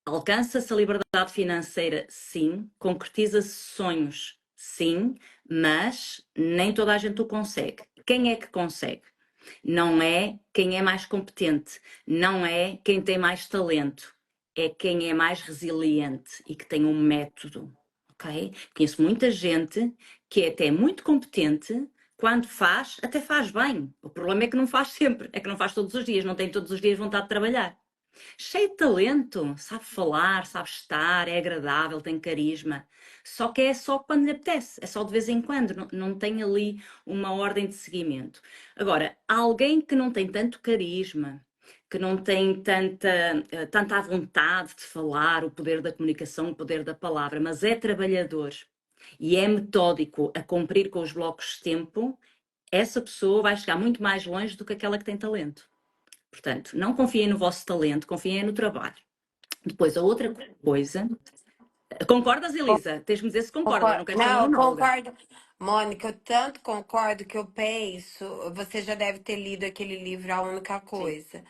Alcança-se a liberdade financeira, sim. Concretiza-se sonhos, sim. Mas nem toda a gente o consegue. Quem é que consegue? Não é quem é mais competente, não é quem tem mais talento, é quem é mais resiliente e que tem um método, ok? Conheço muita gente que é até muito competente, quando faz, até faz bem. O problema é que não faz sempre, é que não faz todos os dias, não tem todos os dias vontade de trabalhar. Cheio de talento, sabe falar, sabe estar, é agradável, tem carisma. Só que é só quando lhe apetece, é só de vez em quando, não tem ali uma ordem de seguimento. Agora, alguém que não tem tanto carisma, que não tem tanta vontade de falar, o poder da comunicação, o poder da palavra, mas é trabalhador e é metódico a cumprir com os blocos de tempo, essa pessoa vai chegar muito mais longe do que aquela que tem talento. Portanto, não confiem no vosso talento, confiem no trabalho. Depois, a outra coisa. Concordas, Elisa? Tens-me dizer se concordas, eu não quero ser Não, eu monóloga. concordo. Mônica, eu tanto concordo que eu penso, você já deve ter lido aquele livro A Única Sim. Coisa.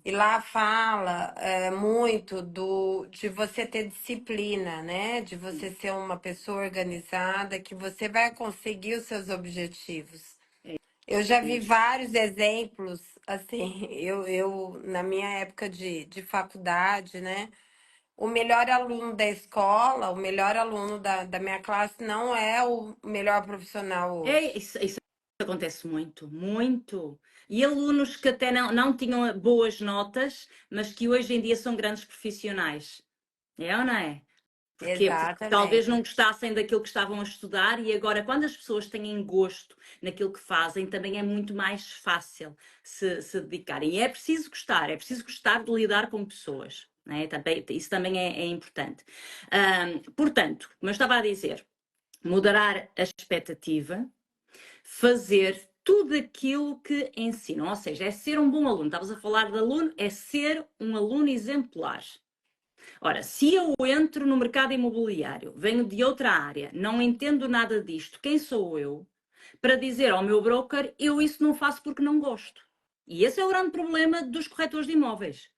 E lá fala muito de você ter disciplina, né? De você ser uma pessoa organizada, que você vai conseguir os seus objetivos. É Eu já vi isso. vários exemplos, assim, eu na minha época de faculdade, né? O melhor aluno da escola, o melhor aluno da minha classe não é o melhor profissional É, hoje. isso acontece muito, muito. E alunos que até não tinham boas notas, mas que hoje em dia são grandes profissionais. É ou não é? Porquê? Porque talvez não Exatamente. gostassem daquilo que estavam a estudar e agora, quando as pessoas têm gosto naquilo que fazem, também é muito mais fácil se dedicarem. E é preciso gostar de lidar com pessoas. Né? Isso também é importante. Portanto, como eu estava a dizer, moderar a expectativa, fazer tudo aquilo que ensinam, ou seja, é ser um bom aluno. Estavas a falar de aluno, é ser um aluno exemplar. Ora, se eu entro no mercado imobiliário, venho de outra área, não entendo nada disto, quem sou eu para dizer ao meu broker, eu isso não faço porque não gosto? E esse é o grande problema dos corretores de imóveis.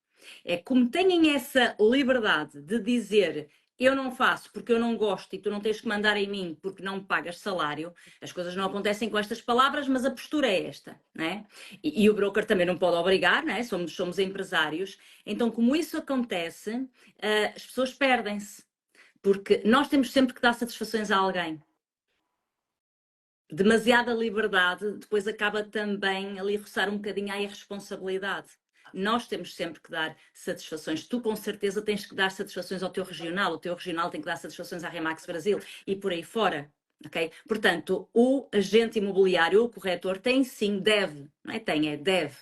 É como têm essa liberdade de dizer eu não faço porque eu não gosto e tu não tens que mandar em mim porque não me pagas salário, as coisas não acontecem com estas palavras, mas a postura é esta, né? E o broker também não pode obrigar, né? Somos empresários. Então, como isso acontece, as pessoas perdem-se, porque nós temos sempre que dar satisfações a alguém. Demasiada liberdade depois acaba também ali roçar um bocadinho à irresponsabilidade. Nós temos sempre que dar satisfações. Tu, com certeza, tens que dar satisfações ao teu regional. O teu regional tem que dar satisfações à Remax Brasil e por aí fora. Okay? Portanto, o agente imobiliário, o corretor, tem sim, deve, não é tem, é deve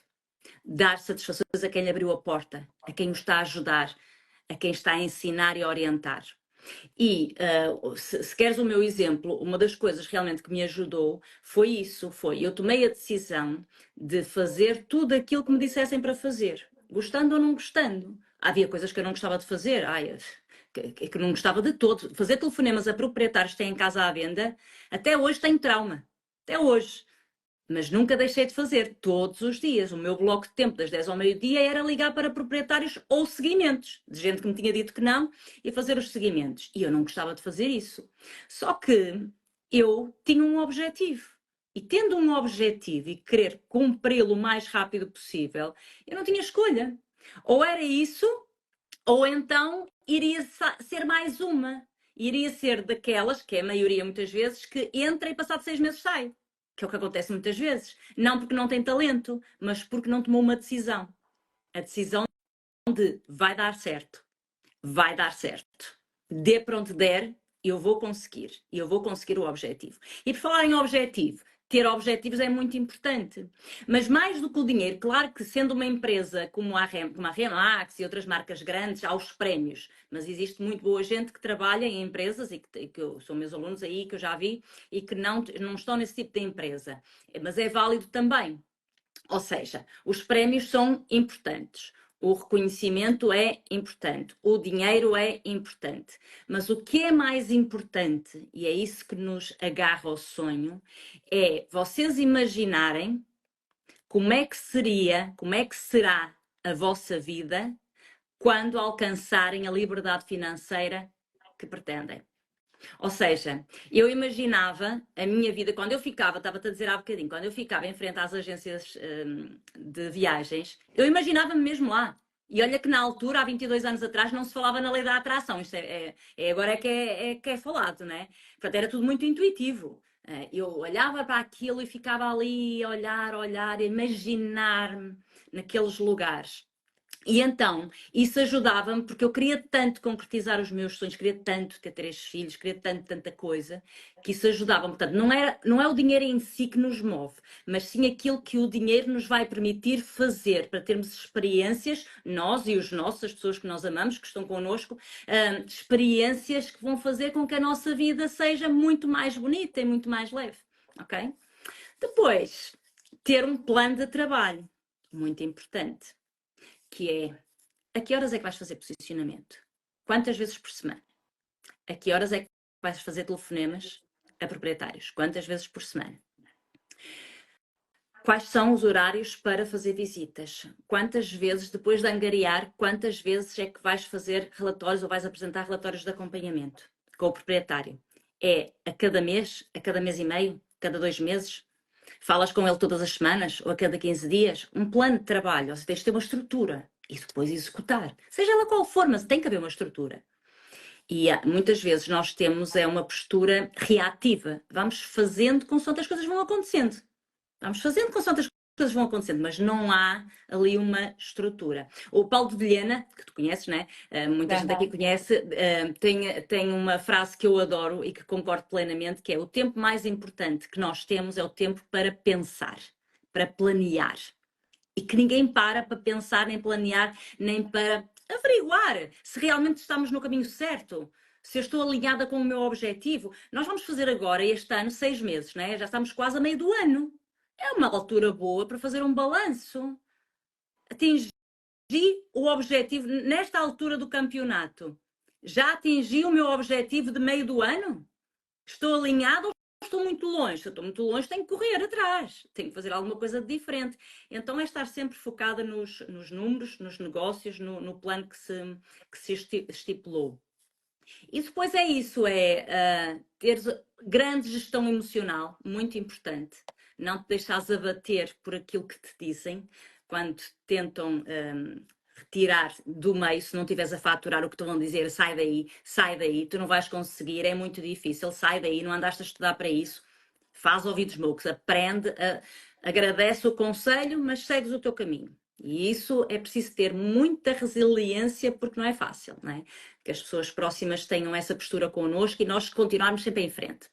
dar satisfações a quem lhe abriu a porta, a quem o está a ajudar, a quem está a ensinar e a orientar. E se queres o meu exemplo, uma das coisas realmente que me ajudou foi isso, foi eu tomei a decisão de fazer tudo aquilo que me dissessem para fazer, gostando ou não gostando. Havia coisas que eu não gostava de fazer, que não gostava de todo. Fazer telefonemas a proprietários que têm em casa à venda, até hoje tenho trauma. Até hoje. Mas nunca deixei de fazer, todos os dias. O meu bloco de tempo, das 10 ao meio-dia, era ligar para proprietários ou seguimentos, de gente que me tinha dito que não, e fazer os seguimentos. E eu não gostava de fazer isso. Só que eu tinha um objetivo. E tendo um objetivo e querer cumpri-lo o mais rápido possível, eu não tinha escolha. Ou era isso, ou então iria ser mais uma. Iria ser daquelas, que é a maioria muitas vezes, que entra e passado 6 meses sai. Que é o que acontece muitas vezes. Não porque não tem talento, mas porque não tomou uma decisão. A decisão de vai dar certo. Vai dar certo. Dê para onde der, eu vou conseguir. E eu vou conseguir o objetivo. E por falar em objetivo, ter objetivos é muito importante. Mas mais do que o dinheiro, claro que sendo uma empresa como a Remax e outras marcas grandes, há os prémios. Mas existe muito boa gente que trabalha em empresas e que são meus alunos aí, que eu já vi, e que não estão nesse tipo de empresa. Mas é válido também. Ou seja, os prémios são importantes. O reconhecimento é importante, o dinheiro é importante, mas o que é mais importante, e é isso que nos agarra ao sonho, é vocês imaginarem como é que seria, como é que será a vossa vida quando alcançarem a liberdade financeira que pretendem. Ou seja, eu imaginava a minha vida, quando eu ficava, estava-te a dizer há bocadinho, quando eu ficava em frente às agências de viagens, eu imaginava-me mesmo lá. E olha que na altura, há 22 anos atrás, não se falava na lei da atração. Isto agora que é falado, né? Portanto, era tudo muito intuitivo. Eu olhava para aquilo e ficava ali a olhar, a imaginar-me naqueles lugares. E então, isso ajudava-me, porque eu queria tanto concretizar os meus sonhos, queria tanto ter 3 filhos, queria tanta coisa, que isso ajudava-me. Portanto, não é o dinheiro em si que nos move, mas sim aquilo que o dinheiro nos vai permitir fazer, para termos experiências, nós e os nossos, as pessoas que nós amamos, que estão connosco, experiências que vão fazer com que a nossa vida seja muito mais bonita e muito mais leve, ok? Depois, ter um plano de trabalho, muito importante, que é a que horas é que vais fazer posicionamento? Quantas vezes por semana? A que horas é que vais fazer telefonemas proprietários? Quantas vezes por semana? Quais são os horários para fazer visitas? Quantas vezes, depois de angariar, quantas vezes é que vais fazer relatórios ou vais apresentar relatórios de acompanhamento com o proprietário? É a cada mês e meio? Cada 2 meses? Falas com ele todas as semanas ou a cada 15 dias? Um plano de trabalho, ou seja, tens de ter uma estrutura e depois executar. Seja ela qual for, mas tem que haver uma estrutura. E muitas vezes nós temos uma postura reativa. Vamos fazendo consoante as coisas vão acontecendo. Vamos fazendo consoante as coisas vão acontecendo, mas não há ali uma estrutura. O Paulo de Vilhena, que tu conheces, né? Muita gente aqui conhece, tem uma frase que eu adoro e que concordo plenamente, que é: o tempo mais importante que nós temos é o tempo para pensar, para planear. E que ninguém para pensar, nem planear, nem para averiguar se realmente estamos no caminho certo, se eu estou alinhada com o meu objetivo. Nós vamos fazer agora, este ano, 6 meses, né? Já estamos quase a meio do ano. É uma altura boa para fazer um balanço. Atingi o objetivo nesta altura do campeonato. Já atingi o meu objetivo de meio do ano? Estou alinhado ou estou muito longe? Se eu estou muito longe, tenho que correr atrás. Tenho que fazer alguma coisa de diferente. Então é estar sempre focada nos números, nos negócios, no plano que se estipulou. E depois é isso, ter grande gestão emocional, muito importante. Não te deixares abater por aquilo que te dizem quando tentam retirar do meio. Se não estiveres a faturar o que te vão dizer, sai daí, tu não vais conseguir, é muito difícil, sai daí, não andaste a estudar para isso. Faz ouvidos moucos, aprende, agradece o conselho, mas segues o teu caminho. E isso é preciso ter muita resiliência, porque não é fácil, não é? Que as pessoas próximas tenham essa postura connosco e nós continuarmos sempre em frente.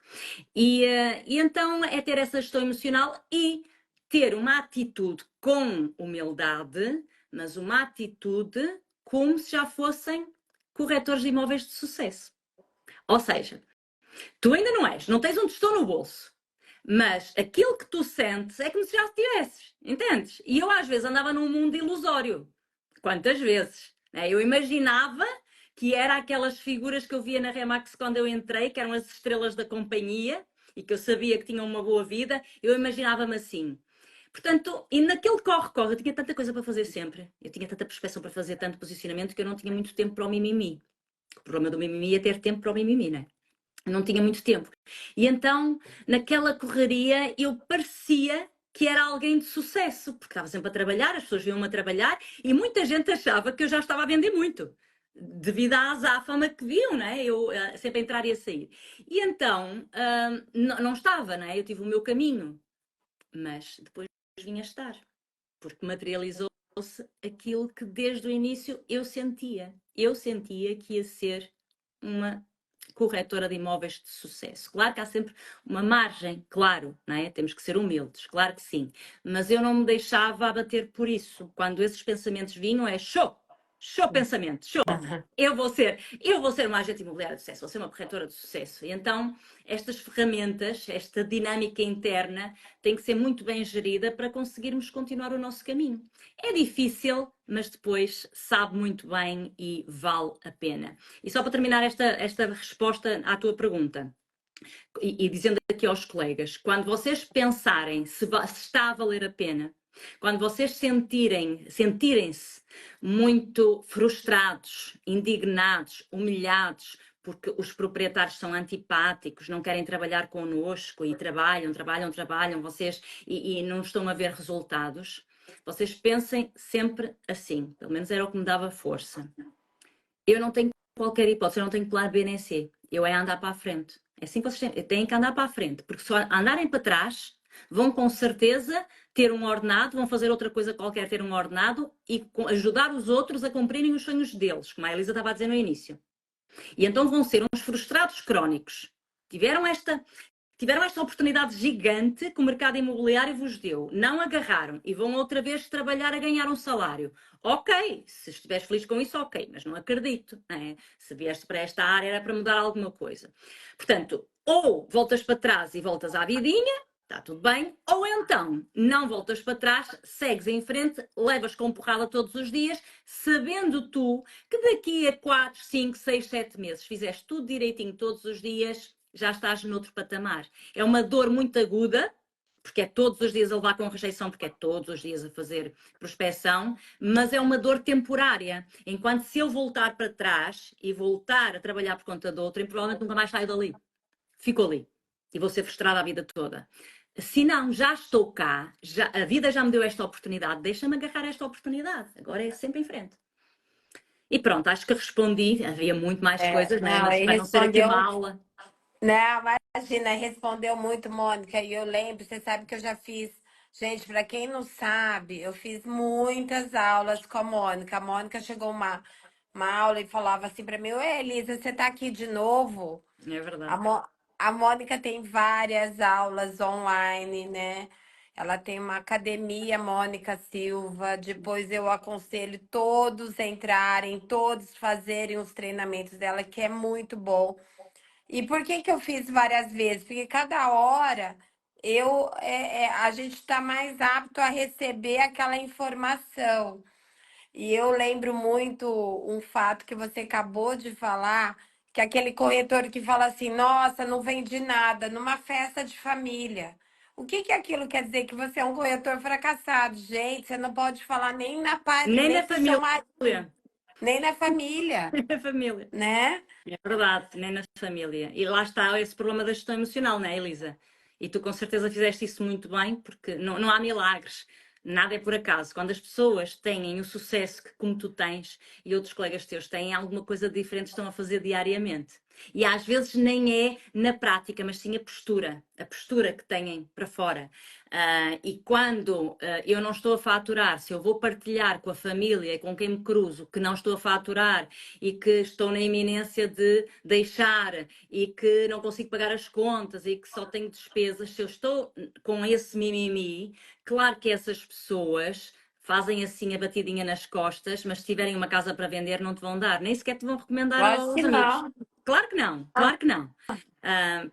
E então é ter essa gestão emocional e ter uma atitude com humildade, mas uma atitude como se já fossem corretores de imóveis de sucesso. Ou seja, tu ainda não tens um tostão no bolso, mas aquilo que tu sentes é como se já tivesses, entendes? E eu às vezes andava num mundo ilusório. Quantas vezes? Né? Eu imaginava que era aquelas figuras que eu via na Remax quando eu entrei, que eram as estrelas da companhia e que eu sabia que tinham uma boa vida, eu imaginava-me assim. Portanto, e naquele corre-corre, eu tinha tanta coisa para fazer sempre, eu tinha tanta prospeção para fazer, tanto posicionamento, que eu não tinha muito tempo para o mimimi. O problema do mimimi é ter tempo para o mimimi, né? Não tinha muito tempo. E então, naquela correria, eu parecia que era alguém de sucesso, porque estava sempre a trabalhar, as pessoas viam-me a trabalhar e muita gente achava que eu já estava a vender muito, devido à azáfama que viam, né? Eu sempre a entrar e a sair. E então, não estava, né? Eu tive o meu caminho, mas depois vinha a estar, porque materializou-se aquilo que desde o início eu sentia. Eu sentia que ia ser uma corretora de imóveis de sucesso. Claro que há sempre uma margem, claro, não é? Temos que ser humildes, claro que sim. Mas eu não me deixava abater por isso. Quando esses pensamentos vinham, show pensamento, show. Eu vou ser uma agente imobiliária de sucesso, vou ser uma corretora de sucesso. E então, estas ferramentas, esta dinâmica interna tem que ser muito bem gerida para conseguirmos continuar o nosso caminho. É difícil, mas depois sabe muito bem e vale a pena. E só para terminar esta resposta à tua pergunta, e dizendo aqui aos colegas, quando vocês pensarem se está a valer a pena, quando vocês sentirem-se muito frustrados, indignados, humilhados, porque os proprietários são antipáticos, não querem trabalhar connosco e trabalham, vocês e não estão a ver resultados, vocês pensem sempre assim, pelo menos era o que me dava força. Eu não tenho qualquer hipótese, eu não tenho plano B nem C, eu é andar para a frente. É assim que vocês têm que andar para a frente, porque se andarem para trás, vão com certeza ter um ordenado, vão fazer outra coisa qualquer, ter um ordenado e ajudar os outros a cumprirem os sonhos deles, como a Elisa estava a dizer no início. E então vão ser uns frustrados crónicos. Tiveram esta oportunidade gigante que o mercado imobiliário vos deu, não agarraram e vão outra vez trabalhar a ganhar um salário. Ok, se estiveres feliz com isso, ok, mas não acredito. Né? Se vieste para esta área era para mudar alguma coisa. Portanto, ou voltas para trás e voltas à vidinha, está tudo bem, ou então não voltas para trás, segues em frente, levas com porrada todos os dias, sabendo tu que daqui a 4, 5, 6, 7 meses fizeste tudo direitinho todos os dias, já estás noutro patamar. É uma dor muito aguda, porque é todos os dias a levar com rejeição, porque é todos os dias a fazer prospeção, mas é uma dor temporária. Enquanto se eu voltar para trás e voltar a trabalhar por conta de outrem, provavelmente nunca mais saio dali. Fico ali. E vou ser frustrada a vida toda. Se não, já estou cá, a vida já me deu esta oportunidade, deixa-me agarrar esta oportunidade. Agora é sempre em frente. E pronto, acho que respondi. Havia muito mais coisas, né? Não, Mas ele para não ser aqui uma respondeu. aula. Não, imagina, respondeu muito, Mônica. E eu lembro, você sabe que eu já fiz. Gente, para quem não sabe, eu fiz muitas aulas com a Mônica. A Mônica chegou uma aula e falava assim para mim: Oi, Elisa, você tá aqui de novo? É A, verdade. Mo- a Mônica tem várias aulas online, né? Ela tem uma academia, Mônica Silva. Depois eu aconselho todos a entrarem, todos fazerem os treinamentos dela, que é muito bom. E por que que eu fiz várias vezes? Porque cada hora a gente está mais apto a receber aquela informação. E eu lembro muito um fato que você acabou de falar, que é aquele corretor que fala assim, nossa, não vende nada, numa festa de família. O que que aquilo quer dizer? Que você é um corretor fracassado. Gente, você não pode falar Nem nem na pro seu marido, família. nem na família, Nem na família. né? É verdade, nem na família. E lá está esse problema da gestão emocional, não é, Elisa? E tu com certeza fizeste isso muito bem, porque não há milagres. Nada é por acaso. Quando as pessoas têm o sucesso que, como tu tens e outros colegas teus têm, alguma coisa diferente estão a fazer diariamente. E às vezes nem é na prática, mas sim a postura que têm para fora. E quando eu não estou a faturar, se eu vou partilhar com a família e com quem me cruzo que não estou a faturar e que estou na iminência de deixar e que não consigo pagar as contas e que só tenho despesas, se eu estou com esse mimimi, claro que essas pessoas fazem assim a batidinha nas costas, mas se tiverem uma casa para vender não te vão dar, nem sequer te vão recomendar Lógico que aos amigos. não. Claro que não, claro que não.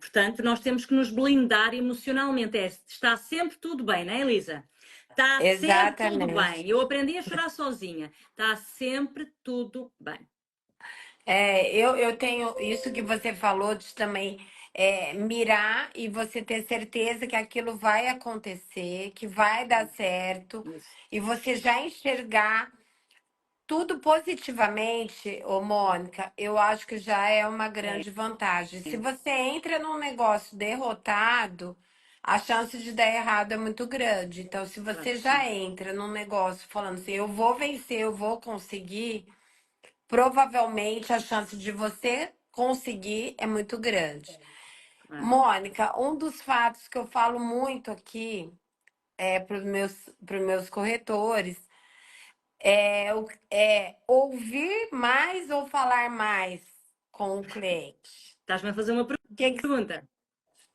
Portanto, nós temos que nos blindar emocionalmente. Está sempre tudo bem, não é, Elisa? Está sempre tudo Exatamente. bem. Eu aprendi a chorar sozinha. Está sempre tudo bem. Eu tenho isso que você falou de também mirar e você ter certeza que aquilo vai acontecer, que vai dar certo, Isso. e você já enxergar tudo positivamente, ô Mônica, eu acho que já é uma É, grande vantagem. Se é, você entra num negócio derrotado, a chance de dar errado é muito grande. Então, se claro você que já sim. entra num negócio falando assim, eu vou vencer, eu vou conseguir, provavelmente a chance de você conseguir é muito grande. Claro. Mônica, um dos fatos que eu falo muito aqui para os meus corretores é ouvir mais ou falar mais com o cliente. Estás-me a fazer uma Que que- pergunta.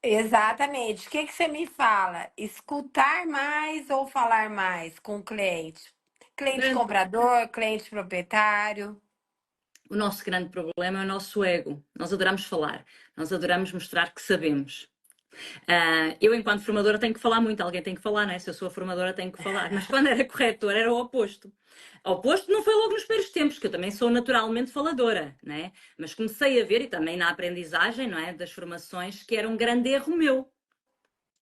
exatamente. O que que você me fala? Escutar mais ou falar mais com o cliente? Cliente Grande- comprador, cliente proprietário. O nosso grande problema é o nosso ego. Nós adoramos falar, nós adoramos mostrar que sabemos. Eu, enquanto formadora, tenho que falar muito, alguém tem que falar, não é? Se eu sou a formadora, tenho que falar. Mas quando era corretora, era o oposto. O oposto não foi logo nos primeiros tempos, que eu também sou naturalmente faladora, não é? Mas comecei a ver, e também na aprendizagem, não é? Das formações, que era um grande erro meu.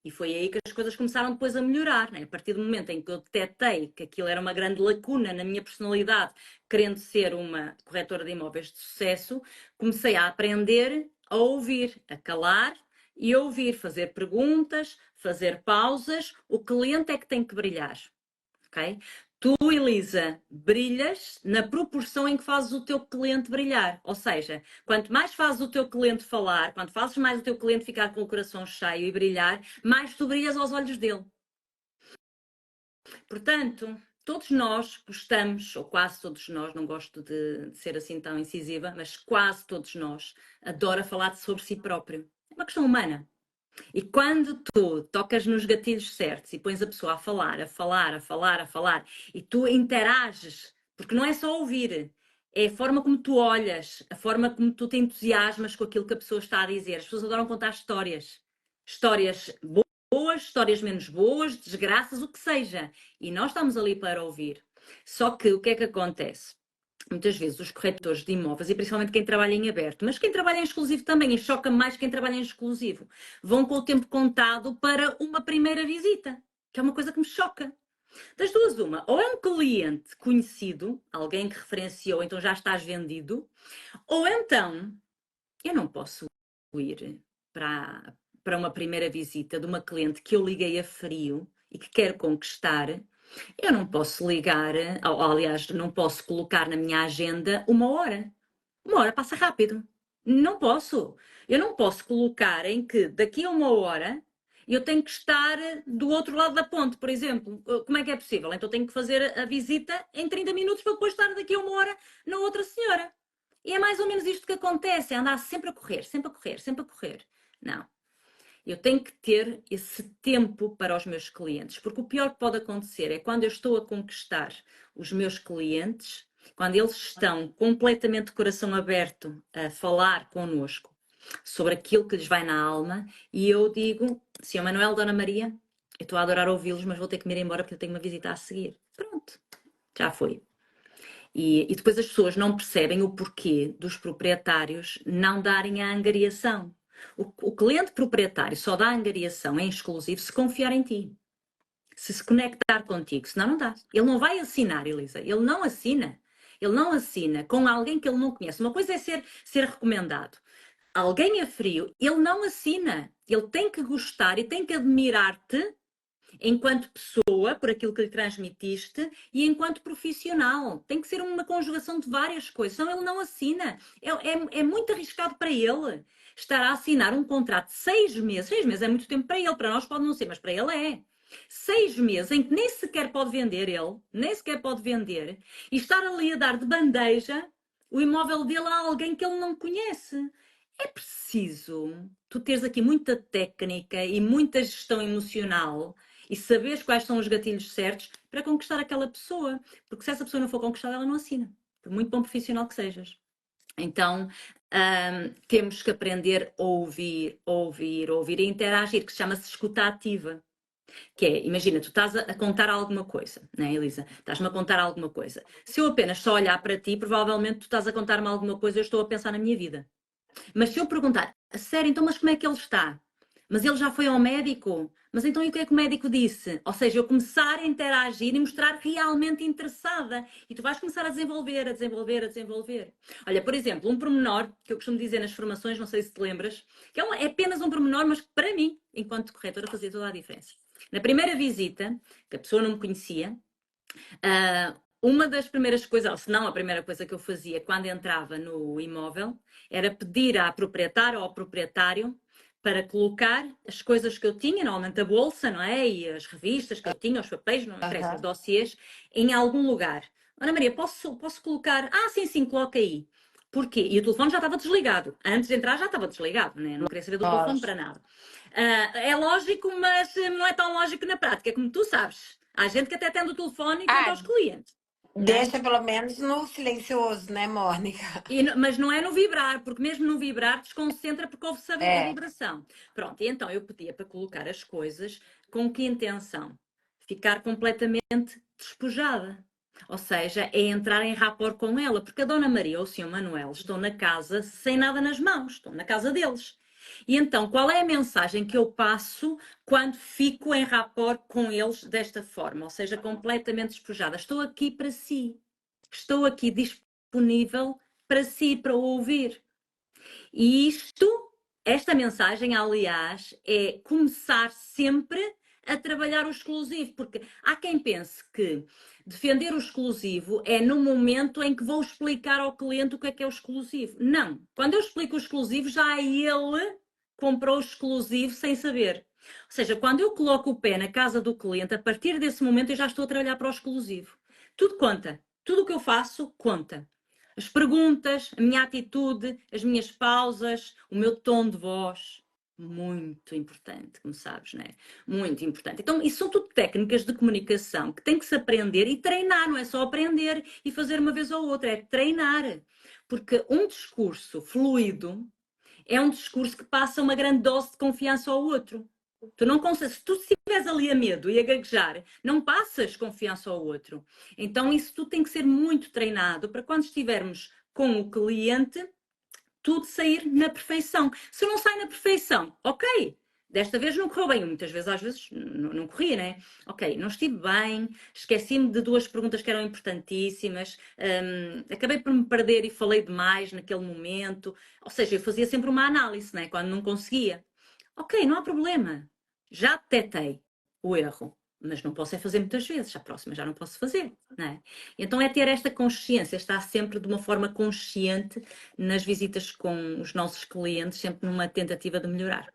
E foi aí que as coisas começaram depois a melhorar, né? A partir do momento em que eu detectei que aquilo era uma grande lacuna na minha personalidade, querendo ser uma corretora de imóveis de sucesso, comecei a aprender a ouvir, a calar e a ouvir, fazer perguntas, fazer pausas. O cliente é que tem que brilhar, ok? Tu, Elisa, brilhas na proporção em que fazes o teu cliente brilhar. Ou seja, quanto mais fazes o teu cliente falar, quanto fazes mais o teu cliente ficar com o coração cheio e brilhar, mais tu brilhas aos olhos dele. Portanto, todos nós gostamos, ou quase todos nós, não gosto de ser assim tão incisiva, mas quase todos nós adora falar sobre si próprio. É uma questão humana. E quando tu tocas nos gatilhos certos e pões a pessoa a falar, a falar, a falar, a falar, e tu interages, porque não é só ouvir, é a forma como tu olhas, a forma como tu te entusiasmas com aquilo que a pessoa está a dizer. As pessoas adoram contar histórias. Histórias boas, histórias menos boas, desgraças, o que seja. E nós estamos ali para ouvir. Só que o que é que acontece? muitas vezes os corretores de imóveis, e principalmente quem trabalha em aberto, mas quem trabalha em exclusivo também, e choca mais quem trabalha em exclusivo, vão com o tempo contado para uma primeira visita, que é uma coisa que me choca. Das duas, uma, ou é um cliente conhecido, alguém que referenciou, então já estás vendido, ou então eu não posso ir para uma primeira visita de uma cliente que eu liguei a frio e que quero conquistar. Eu não posso ligar, ou, aliás, não posso colocar na minha agenda uma hora. Uma hora passa rápido. Não posso. Eu não posso colocar em que daqui a uma hora eu tenho que estar do outro lado da ponte, por exemplo. Como é que é possível? Então tenho que fazer a visita em 30 minutos para depois estar daqui a uma hora na outra senhora. E é mais ou menos isto que acontece, é andar sempre a correr, sempre a correr, sempre a correr. Não. Eu tenho que ter esse tempo para os meus clientes, porque o pior que pode acontecer é quando eu estou a conquistar os meus clientes, quando eles estão completamente de coração aberto a falar connosco sobre aquilo que lhes vai na alma, e eu digo, Sr. Manuel, Dona Maria, eu estou a adorar ouvi-los, mas vou ter que me ir embora porque eu tenho uma visita a seguir. Pronto, já foi. E depois as pessoas não percebem o porquê dos proprietários não darem a angariação. O cliente proprietário só dá a angariação em exclusivo se confiar em ti. Se conectar contigo, senão não dá. Ele não vai assinar, Elisa. Ele não assina. Ele não assina com alguém que ele não conhece. Uma coisa é ser recomendado. Alguém a frio, ele não assina. Ele tem que gostar e tem que admirar-te enquanto pessoa, por aquilo que lhe transmitiste, e enquanto profissional. Tem que ser uma conjugação de várias coisas, senão ele não assina. É muito arriscado para ele estar a assinar um contrato de 6 meses. 6 meses é muito tempo para ele, para nós pode não ser, mas para ele é. 6 meses em que nem sequer pode vender ele, nem sequer pode vender, e estar ali a dar de bandeja o imóvel dele a alguém que ele não conhece. É preciso tu teres aqui muita técnica e muita gestão emocional e saberes quais são os gatilhos certos para conquistar aquela pessoa. Porque se essa pessoa não for conquistada, ela não assina. Por muito bom profissional que sejas. Então, temos que aprender a ouvir, ouvir, ouvir e interagir, que se chama-se escuta ativa. Que é, imagina, tu estás a contar alguma coisa, né, Elisa? Estás-me a contar alguma coisa. Se eu apenas só olhar para ti, provavelmente tu estás a contar-me alguma coisa, eu estou a pensar na minha vida. Mas se eu perguntar, a sério, então, mas como é que ele está? Mas ele já foi ao médico? Mas então e o que é que o médico disse? Ou seja, eu começar a interagir e mostrar realmente interessada. E tu vais começar a desenvolver, a desenvolver, a desenvolver. Olha, por exemplo, um pormenor que eu costumo dizer nas formações, não sei se te lembras, que é apenas um pormenor, mas que para mim, enquanto corretora, fazia toda a diferença. Na primeira visita, que a pessoa não me conhecia, uma das primeiras coisas, ou se não a primeira coisa que eu fazia quando entrava no imóvel, era pedir à proprietária ou ao proprietário para colocar as coisas que eu tinha, normalmente a bolsa, não é? E as revistas que eu tinha, os papéis, não interessa, os dossiês, em algum lugar. Ana Maria, posso colocar? Ah, sim, sim, coloca aí. Porquê? E o telefone já estava desligado. Antes de entrar já estava desligado, né? Não queria saber do telefone para nada. É lógico, mas não é tão lógico na prática, como tu sabes. Há gente que até atende o telefone e conta aos clientes. Deixa pelo menos no silencioso, né, Mônica? Mas não é no vibrar, porque mesmo no vibrar desconcentra porque ouve-se a vibração. Pronto, e então eu pedia para colocar as coisas com que intenção? Ficar completamente despojada. Ou seja, é entrar em rapport com ela, porque a Dona Maria ou o Sr. Manuel estão na casa sem nada nas mãos, estão na casa deles. E então, qual é a mensagem que eu passo quando fico em rapport com eles desta forma? Ou seja, completamente despojada. Estou aqui para si. Estou aqui disponível para si, para ouvir. E esta mensagem, aliás, é começar sempre a trabalhar o exclusivo, porque há quem pense que defender o exclusivo é no momento em que vou explicar ao cliente o que é o exclusivo. Não. Quando eu explico o exclusivo, já ele comprou o exclusivo sem saber. Ou seja, quando eu coloco o pé na casa do cliente, a partir desse momento eu já estou a trabalhar para o exclusivo. Tudo conta. Tudo o que eu faço conta. As perguntas, a minha atitude, as minhas pausas, o meu tom de voz. Muito importante, como sabes, não é? Muito importante. Então, isso são tudo técnicas de comunicação que tem que se aprender e treinar, não é só aprender e fazer uma vez ou outra, é treinar. Porque um discurso fluido é um discurso que passa uma grande dose de confiança ao outro. Tu não consegues, se tu estiveres ali a medo e a gaguejar, não passas confiança ao outro. Então isso tudo tem que ser muito treinado para quando estivermos com o cliente, tudo sair na perfeição. Se não sai na perfeição, ok, desta vez não correu bem. Muitas vezes, às vezes, não corria, né? Ok, não estive bem, esqueci-me de duas perguntas que eram importantíssimas, acabei por me perder e falei demais naquele momento. Ou seja, eu fazia sempre uma análise, né? Quando não conseguia. Ok, não há problema. Já detetei o erro, mas não posso é fazer muitas vezes. A próxima já não posso fazer, não é? Então é ter esta consciência, estar sempre de uma forma consciente nas visitas com os nossos clientes, sempre numa tentativa de melhorar.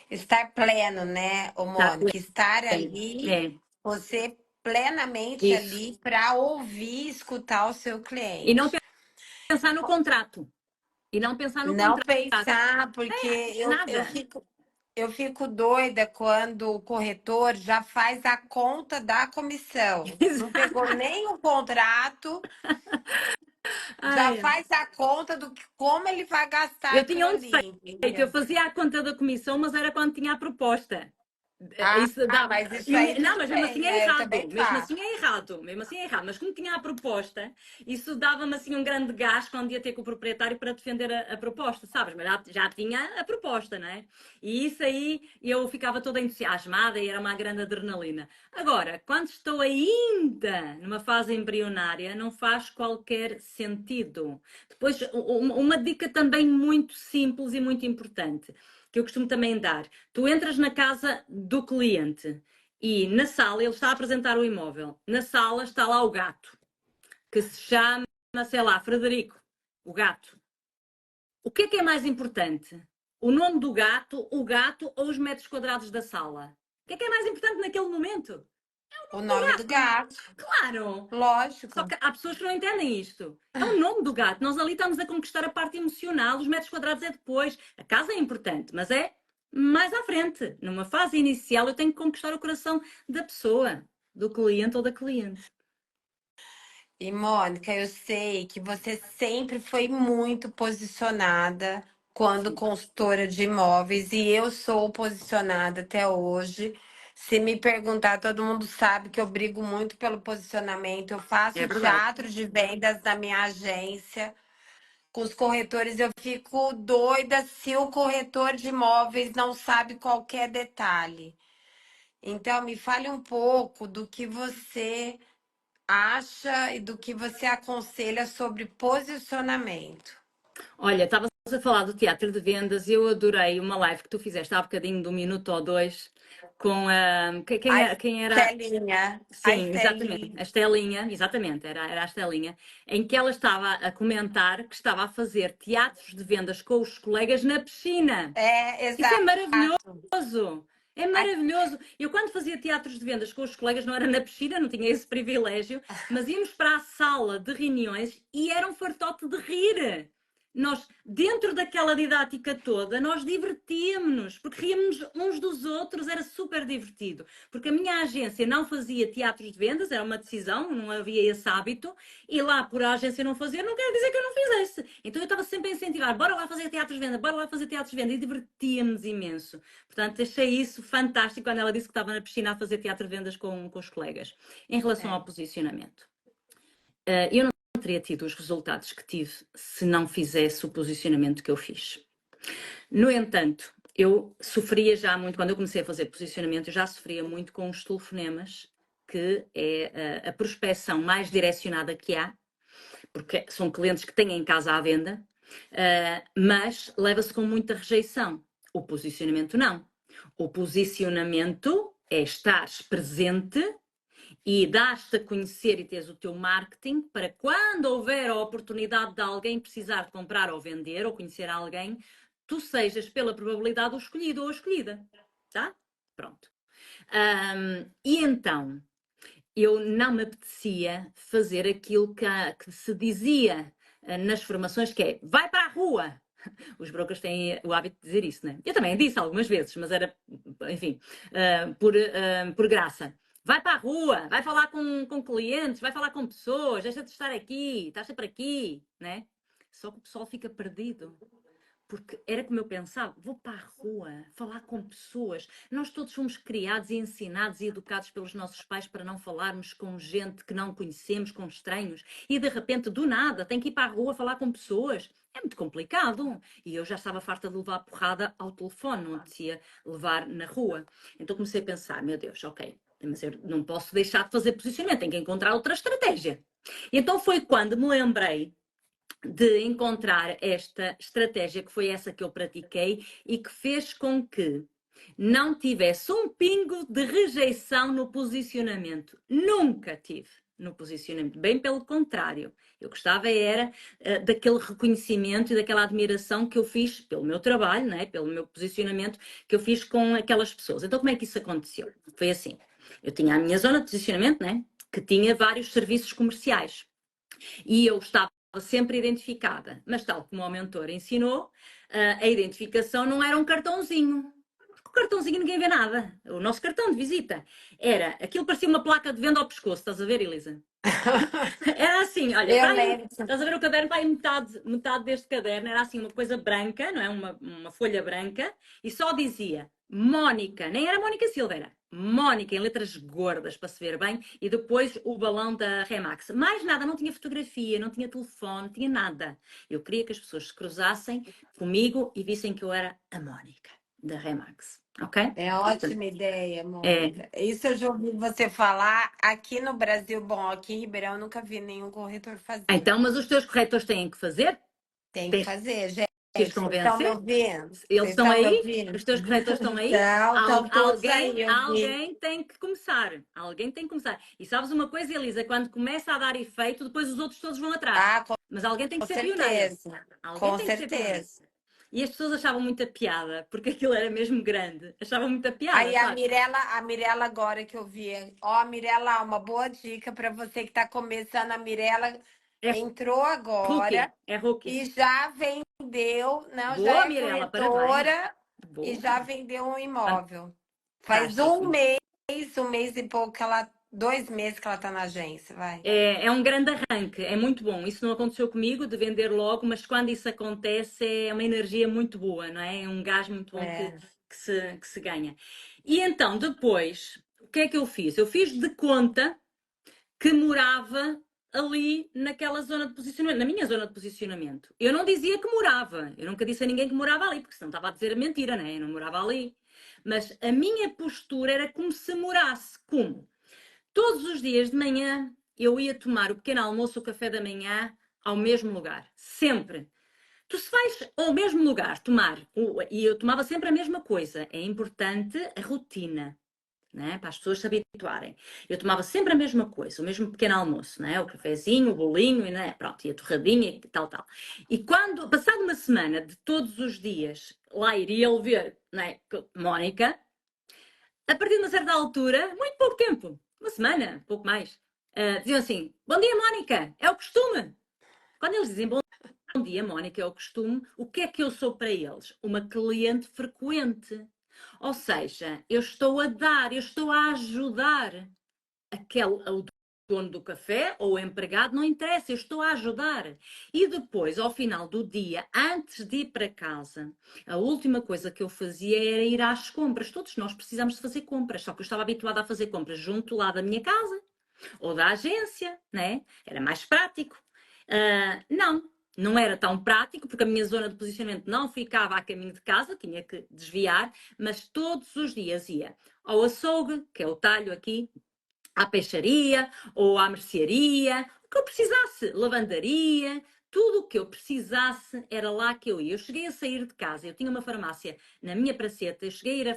Estar pleno, né, ô Está Mônica? Estar pleno. ali, É, você plenamente isso. ali para ouvir, escutar o seu E não cliente. pensar no contrato. E não pensar no Não contrato. pensar, porque Nada. eu fico doida quando o corretor já faz a conta da comissão. Não pegou nem o contrato, já Ai, faz a conta do que como ele vai gastar eu tinha aquilo um ali, defeito, eu entendeu? fazia a conta da comissão, mas era quando tinha a proposta. Ah, Isso dava. mas isso aí Não, tudo mas mesmo bem, assim é né? Eu errado. também Mesmo faço. assim é errado. Mesmo assim é errado. Mas como tinha a proposta, isso dava-me assim um grande gás quando ia ter com o proprietário para defender a proposta, sabes? Mas já tinha a proposta, não é? E isso aí eu ficava toda entusiasmada e era uma grande adrenalina. Agora, quando estou ainda numa fase embrionária, não faz qualquer sentido. Depois, uma dica também muito simples e muito importante, que eu costumo também dar. Tu entras na casa do cliente e na sala ele está a apresentar o imóvel. Na sala está lá o gato, que se chama, sei lá, Frederico, o gato. O que é mais importante? O nome do gato, o gato ou os metros quadrados da sala? O que é mais importante naquele momento? O O nome do gato. gato, Claro! Só lógico. que há pessoas que não entendem isto. É o nome do gato. Nós ali estamos a conquistar a parte emocional. Os metros quadrados é depois. A casa é importante, mas é mais à frente. Numa fase inicial, eu tenho que conquistar o coração da pessoa, do cliente ou da cliente. E Mônica, eu sei que você sempre foi muito posicionada quando Sim, consultora de imóveis e eu sou posicionada até hoje. Se me perguntar, todo mundo sabe que eu brigo muito pelo posicionamento. Eu é faço verdade. teatro de vendas na minha agência. Com os corretores, eu fico doida se o corretor de imóveis não sabe qualquer detalhe. Então, me fale um pouco do que você acha e do que você aconselha sobre posicionamento. Olha, estavas a falar do teatro de vendas. Eu adorei uma live que tu fizeste há bocadinho, de um minuto ou dois, com a. A Quem era? A Sim, exatamente. Estelinha. A Estelinha, exatamente, era a Estelinha, em que ela estava a comentar que estava a fazer teatros de vendas com os colegas na piscina. É, Isso é exato. maravilhoso! É A- maravilhoso! Eu, quando fazia teatros de vendas com os colegas, não era na piscina, não tinha esse privilégio, mas íamos para a sala de reuniões e era um fartote de rir. Nós, dentro daquela didática toda, nós divertíamos-nos, porque ríamos uns dos outros, era super divertido. Porque a minha agência não fazia teatros de vendas, era uma decisão, não havia esse hábito, e lá por a agência não fazer, não quer dizer que eu não fizesse. Então eu estava sempre a incentivar, bora lá fazer teatros de venda, bora lá fazer teatros de venda, e divertíamos imenso. Portanto, achei isso fantástico quando ela disse que estava na piscina a fazer teatro de vendas com os colegas. Em relação é, ao posicionamento, eu não teria tido os resultados que tive se não fizesse o posicionamento que eu fiz. No entanto, eu sofria já muito, quando eu comecei a fazer posicionamento, eu já sofria muito com os telefonemas, que é a prospecção mais direcionada que há, porque são clientes que têm em casa à venda, mas leva-se com muita rejeição. O posicionamento não. O posicionamento é estar presente e dar-te a conhecer e teres o teu marketing para quando houver a oportunidade de alguém precisar de comprar ou vender ou conhecer alguém, tu sejas pela probabilidade o escolhido ou a escolhida, tá? Pronto. E então, eu não me apetecia fazer aquilo que se dizia nas formações, que é vai para a rua. Os brokers têm o hábito de dizer isso, né? Eu também disse algumas vezes, mas era, enfim, por graça. Vai para a rua, vai falar com clientes, vai falar com pessoas, deixa de estar aqui, estás sempre aqui, né? Só que o pessoal fica perdido. porque era como eu pensava, vou para a rua falar com pessoas. Nós todos fomos criados e ensinados e educados pelos nossos pais para não falarmos com gente que não conhecemos, com estranhos, e de repente, do nada, tenho que ir para a rua falar com pessoas. É muito complicado. E eu já estava farta de levar porrada ao telefone, não devia levar na rua. Então comecei a pensar, meu Deus, ok, mas eu não posso deixar de fazer posicionamento, tenho que encontrar outra estratégia. E então foi quando me lembrei de encontrar esta estratégia, que foi essa que eu pratiquei e que fez com que não tivesse um pingo de rejeição no posicionamento. Nunca tive no posicionamento, bem pelo contrário. Eu gostava era daquele reconhecimento e daquela admiração que eu fiz pelo meu trabalho, né? Pelo meu posicionamento que eu fiz com aquelas pessoas. Então como é que isso aconteceu? Foi assim, eu tinha a minha zona de posicionamento, né? Que tinha vários serviços comerciais. E eu estava sempre identificada, mas tal como o mentor ensinou, a identificação não era um cartãozinho. O cartãozinho ninguém vê nada. O nosso cartão de visita era, aquilo parecia uma placa de venda ao pescoço, estás a ver, Elisa? Era assim, olha, Eu para aí, lembro. estás a ver o caderno, para aí metade deste caderno era assim uma coisa branca, não é? Uma folha branca, e só dizia Mónica, nem era Mónica Silva, era Mónica, em letras gordas para se ver bem, e depois o balão da Remax. Mais nada, não tinha fotografia, não tinha telefone, não tinha nada. Eu queria que as pessoas se cruzassem comigo e vissem que eu era a Mónica da Remax, ok? É ótima ideia, É. Mônica. Isso eu já ouvi você falar aqui no Brasil. Bom, aqui em Ribeirão eu nunca vi nenhum corretor fazer. Então, mas os teus corretores têm que fazer? Tem que Tens fazer, que gente. os Vocês estão me convencer? ouvindo? Eles Vocês estão estão me aí? ouvindo? Os teus corretores estão aí? Então, estão todos aí, eu vi. Alguém tem que começar. Alguém tem que começar. E sabes uma coisa, Elisa? Quando começa a dar efeito, depois os outros todos vão atrás. Ah, Mas alguém tem que com ser pioneiro. certeza. Alguém Com tem que ser pioneiro. certeza. E as pessoas achavam muita piada, porque aquilo era mesmo grande. Achavam muita piada, Aí sabes? a Mirella agora que eu vi. Ó, Mirella, uma boa dica para você que está começando. A Mirella É entrou agora rookie. É rookie. e já vendeu, não, já Boa, é Mirella, parabéns. corretora e Boa. já vendeu um imóvel. Faz Fantástico. um mês e pouco que ela, 2 meses que ela tá na agência, vai. É um grande arranque, é muito bom. Isso não aconteceu comigo, de vender logo, mas quando isso acontece é uma energia muito boa, não é? É um gás muito bom É. que se ganha. E então, depois, o que é que eu fiz? Eu fiz de conta que morava ali naquela zona de posicionamento, na minha zona de posicionamento. Eu não dizia que morava, eu nunca disse a ninguém que morava ali, porque senão estava a dizer a mentira, não é? Eu não morava ali. Mas a minha postura era como se morasse. Como? Todos os dias de manhã eu ia tomar o pequeno almoço, o café da manhã, ao mesmo lugar. Sempre. Tu se vais ao mesmo lugar tomar, e eu tomava sempre a mesma coisa, é importante a rotina, né? Para as pessoas se habituarem. Eu tomava sempre a mesma coisa, o mesmo pequeno almoço, né? O cafezinho, o bolinho, né? Pronto, e a torradinha e tal, tal. E quando, passado uma semana de todos os dias, lá iria ele ver, né? Mónica, a partir de uma certa altura, muito pouco tempo, uma semana, pouco mais, diziam assim: Bom dia, Mónica, é o costume. Quando eles dizem bom dia, Mónica, é o costume, o que é que eu sou para eles? Uma cliente frequente. Ou seja, eu estou a dar, eu estou a ajudar o dono do café ou o empregado, não interessa, eu estou a ajudar. E depois, ao final do dia, antes de ir para casa, a última coisa que eu fazia era ir às compras. Todos nós precisamos de fazer compras, só que eu estava habituada a fazer compras junto lá da minha casa ou da agência, né? Era mais prático. Não era tão prático, porque a minha zona de posicionamento não ficava a caminho de casa, tinha que desviar, mas todos os dias ia ao açougue, que é o talho aqui, à peixaria ou à mercearia, o que eu precisasse, lavandaria, tudo o que eu precisasse era lá que eu ia. Eu cheguei a sair de casa, eu tinha uma farmácia na minha praceta, eu cheguei a,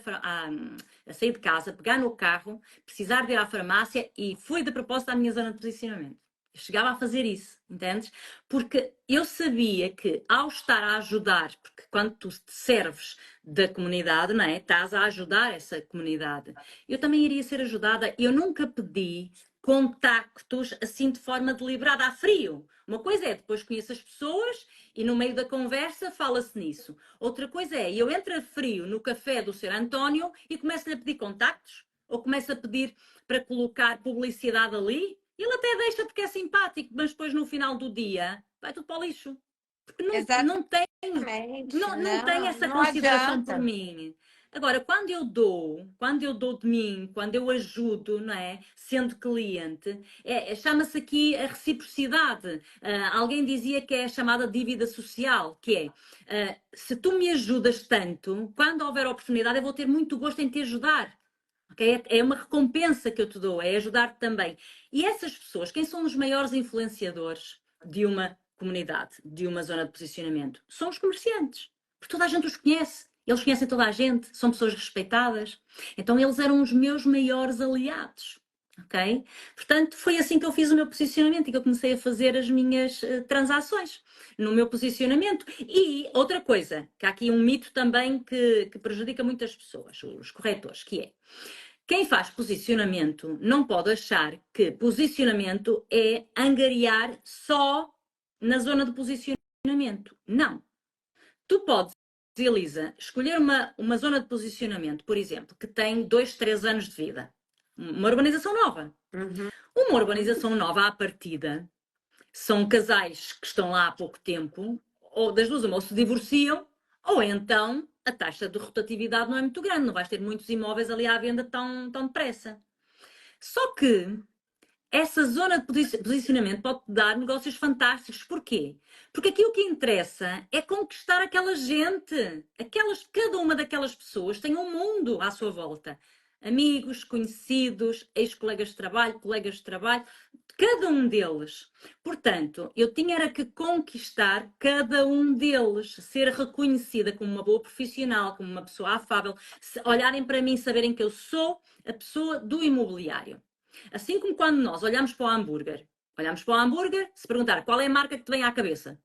a sair de casa, pegar no carro, precisar de ir à farmácia e fui de propósito à minha zona de posicionamento. Eu chegava a fazer isso, entendes? Porque eu sabia que ao estar a ajudar, porque quando tu te serves da comunidade, não é? Estás a ajudar essa comunidade. Eu também iria ser ajudada. Eu nunca pedi contactos assim de forma deliberada, a frio. Uma coisa é depois conheço as pessoas e no meio da conversa fala-se nisso. Outra coisa é eu entro a frio no café do Sr. António e começo-lhe a pedir contactos ou começo a pedir para colocar publicidade ali. Ele até deixa porque é simpático, mas depois no final do dia vai tudo para o lixo. Porque não tem Exatamente. não tem Não, essa não consideração por adianta. mim. Agora, quando eu dou de mim, quando eu ajudo, não é? Sendo cliente, chama-se aqui a reciprocidade. Alguém dizia que é a chamada dívida social, que é, se tu me ajudas tanto, quando houver oportunidade, eu vou ter muito gosto em te ajudar. Okay? É uma recompensa que eu te dou, é ajudar-te também. E essas pessoas, quem são os maiores influenciadores de uma comunidade, de uma zona de posicionamento? São os comerciantes. Porque toda a gente os conhece. Eles conhecem toda a gente, são pessoas respeitadas. Então eles eram os meus maiores aliados. Ok? Portanto, foi assim que eu fiz o meu posicionamento e que eu comecei a fazer as minhas transações no meu posicionamento. E outra coisa, que há aqui um mito também que prejudica muitas pessoas, os corretores, que é quem faz posicionamento não pode achar que posicionamento é angariar só na zona de posicionamento. Não. Tu podes, Elisa, escolher uma zona de posicionamento, por exemplo, que tem 2, 3 anos de vida. Uma urbanização nova. Uhum. Uma urbanização nova à partida são casais que estão lá há pouco tempo, ou das duas, ou se divorciam, ou então a taxa de rotatividade não é muito grande, não vais ter muitos imóveis ali à venda tão depressa. Só que essa zona de posicionamento pode dar negócios fantásticos. Porquê? Porque aqui o que interessa é conquistar aquela gente. Cada uma daquelas pessoas tem um mundo à sua volta. Amigos, conhecidos, ex-colegas de trabalho, colegas de trabalho, cada um deles. Portanto, eu tinha era que conquistar cada um deles, ser reconhecida como uma boa profissional, como uma pessoa afável, olharem para mim, saberem que eu sou a pessoa do imobiliário. Assim como quando nós olhamos para o hambúrguer, se perguntar qual é a marca que te vem à cabeça,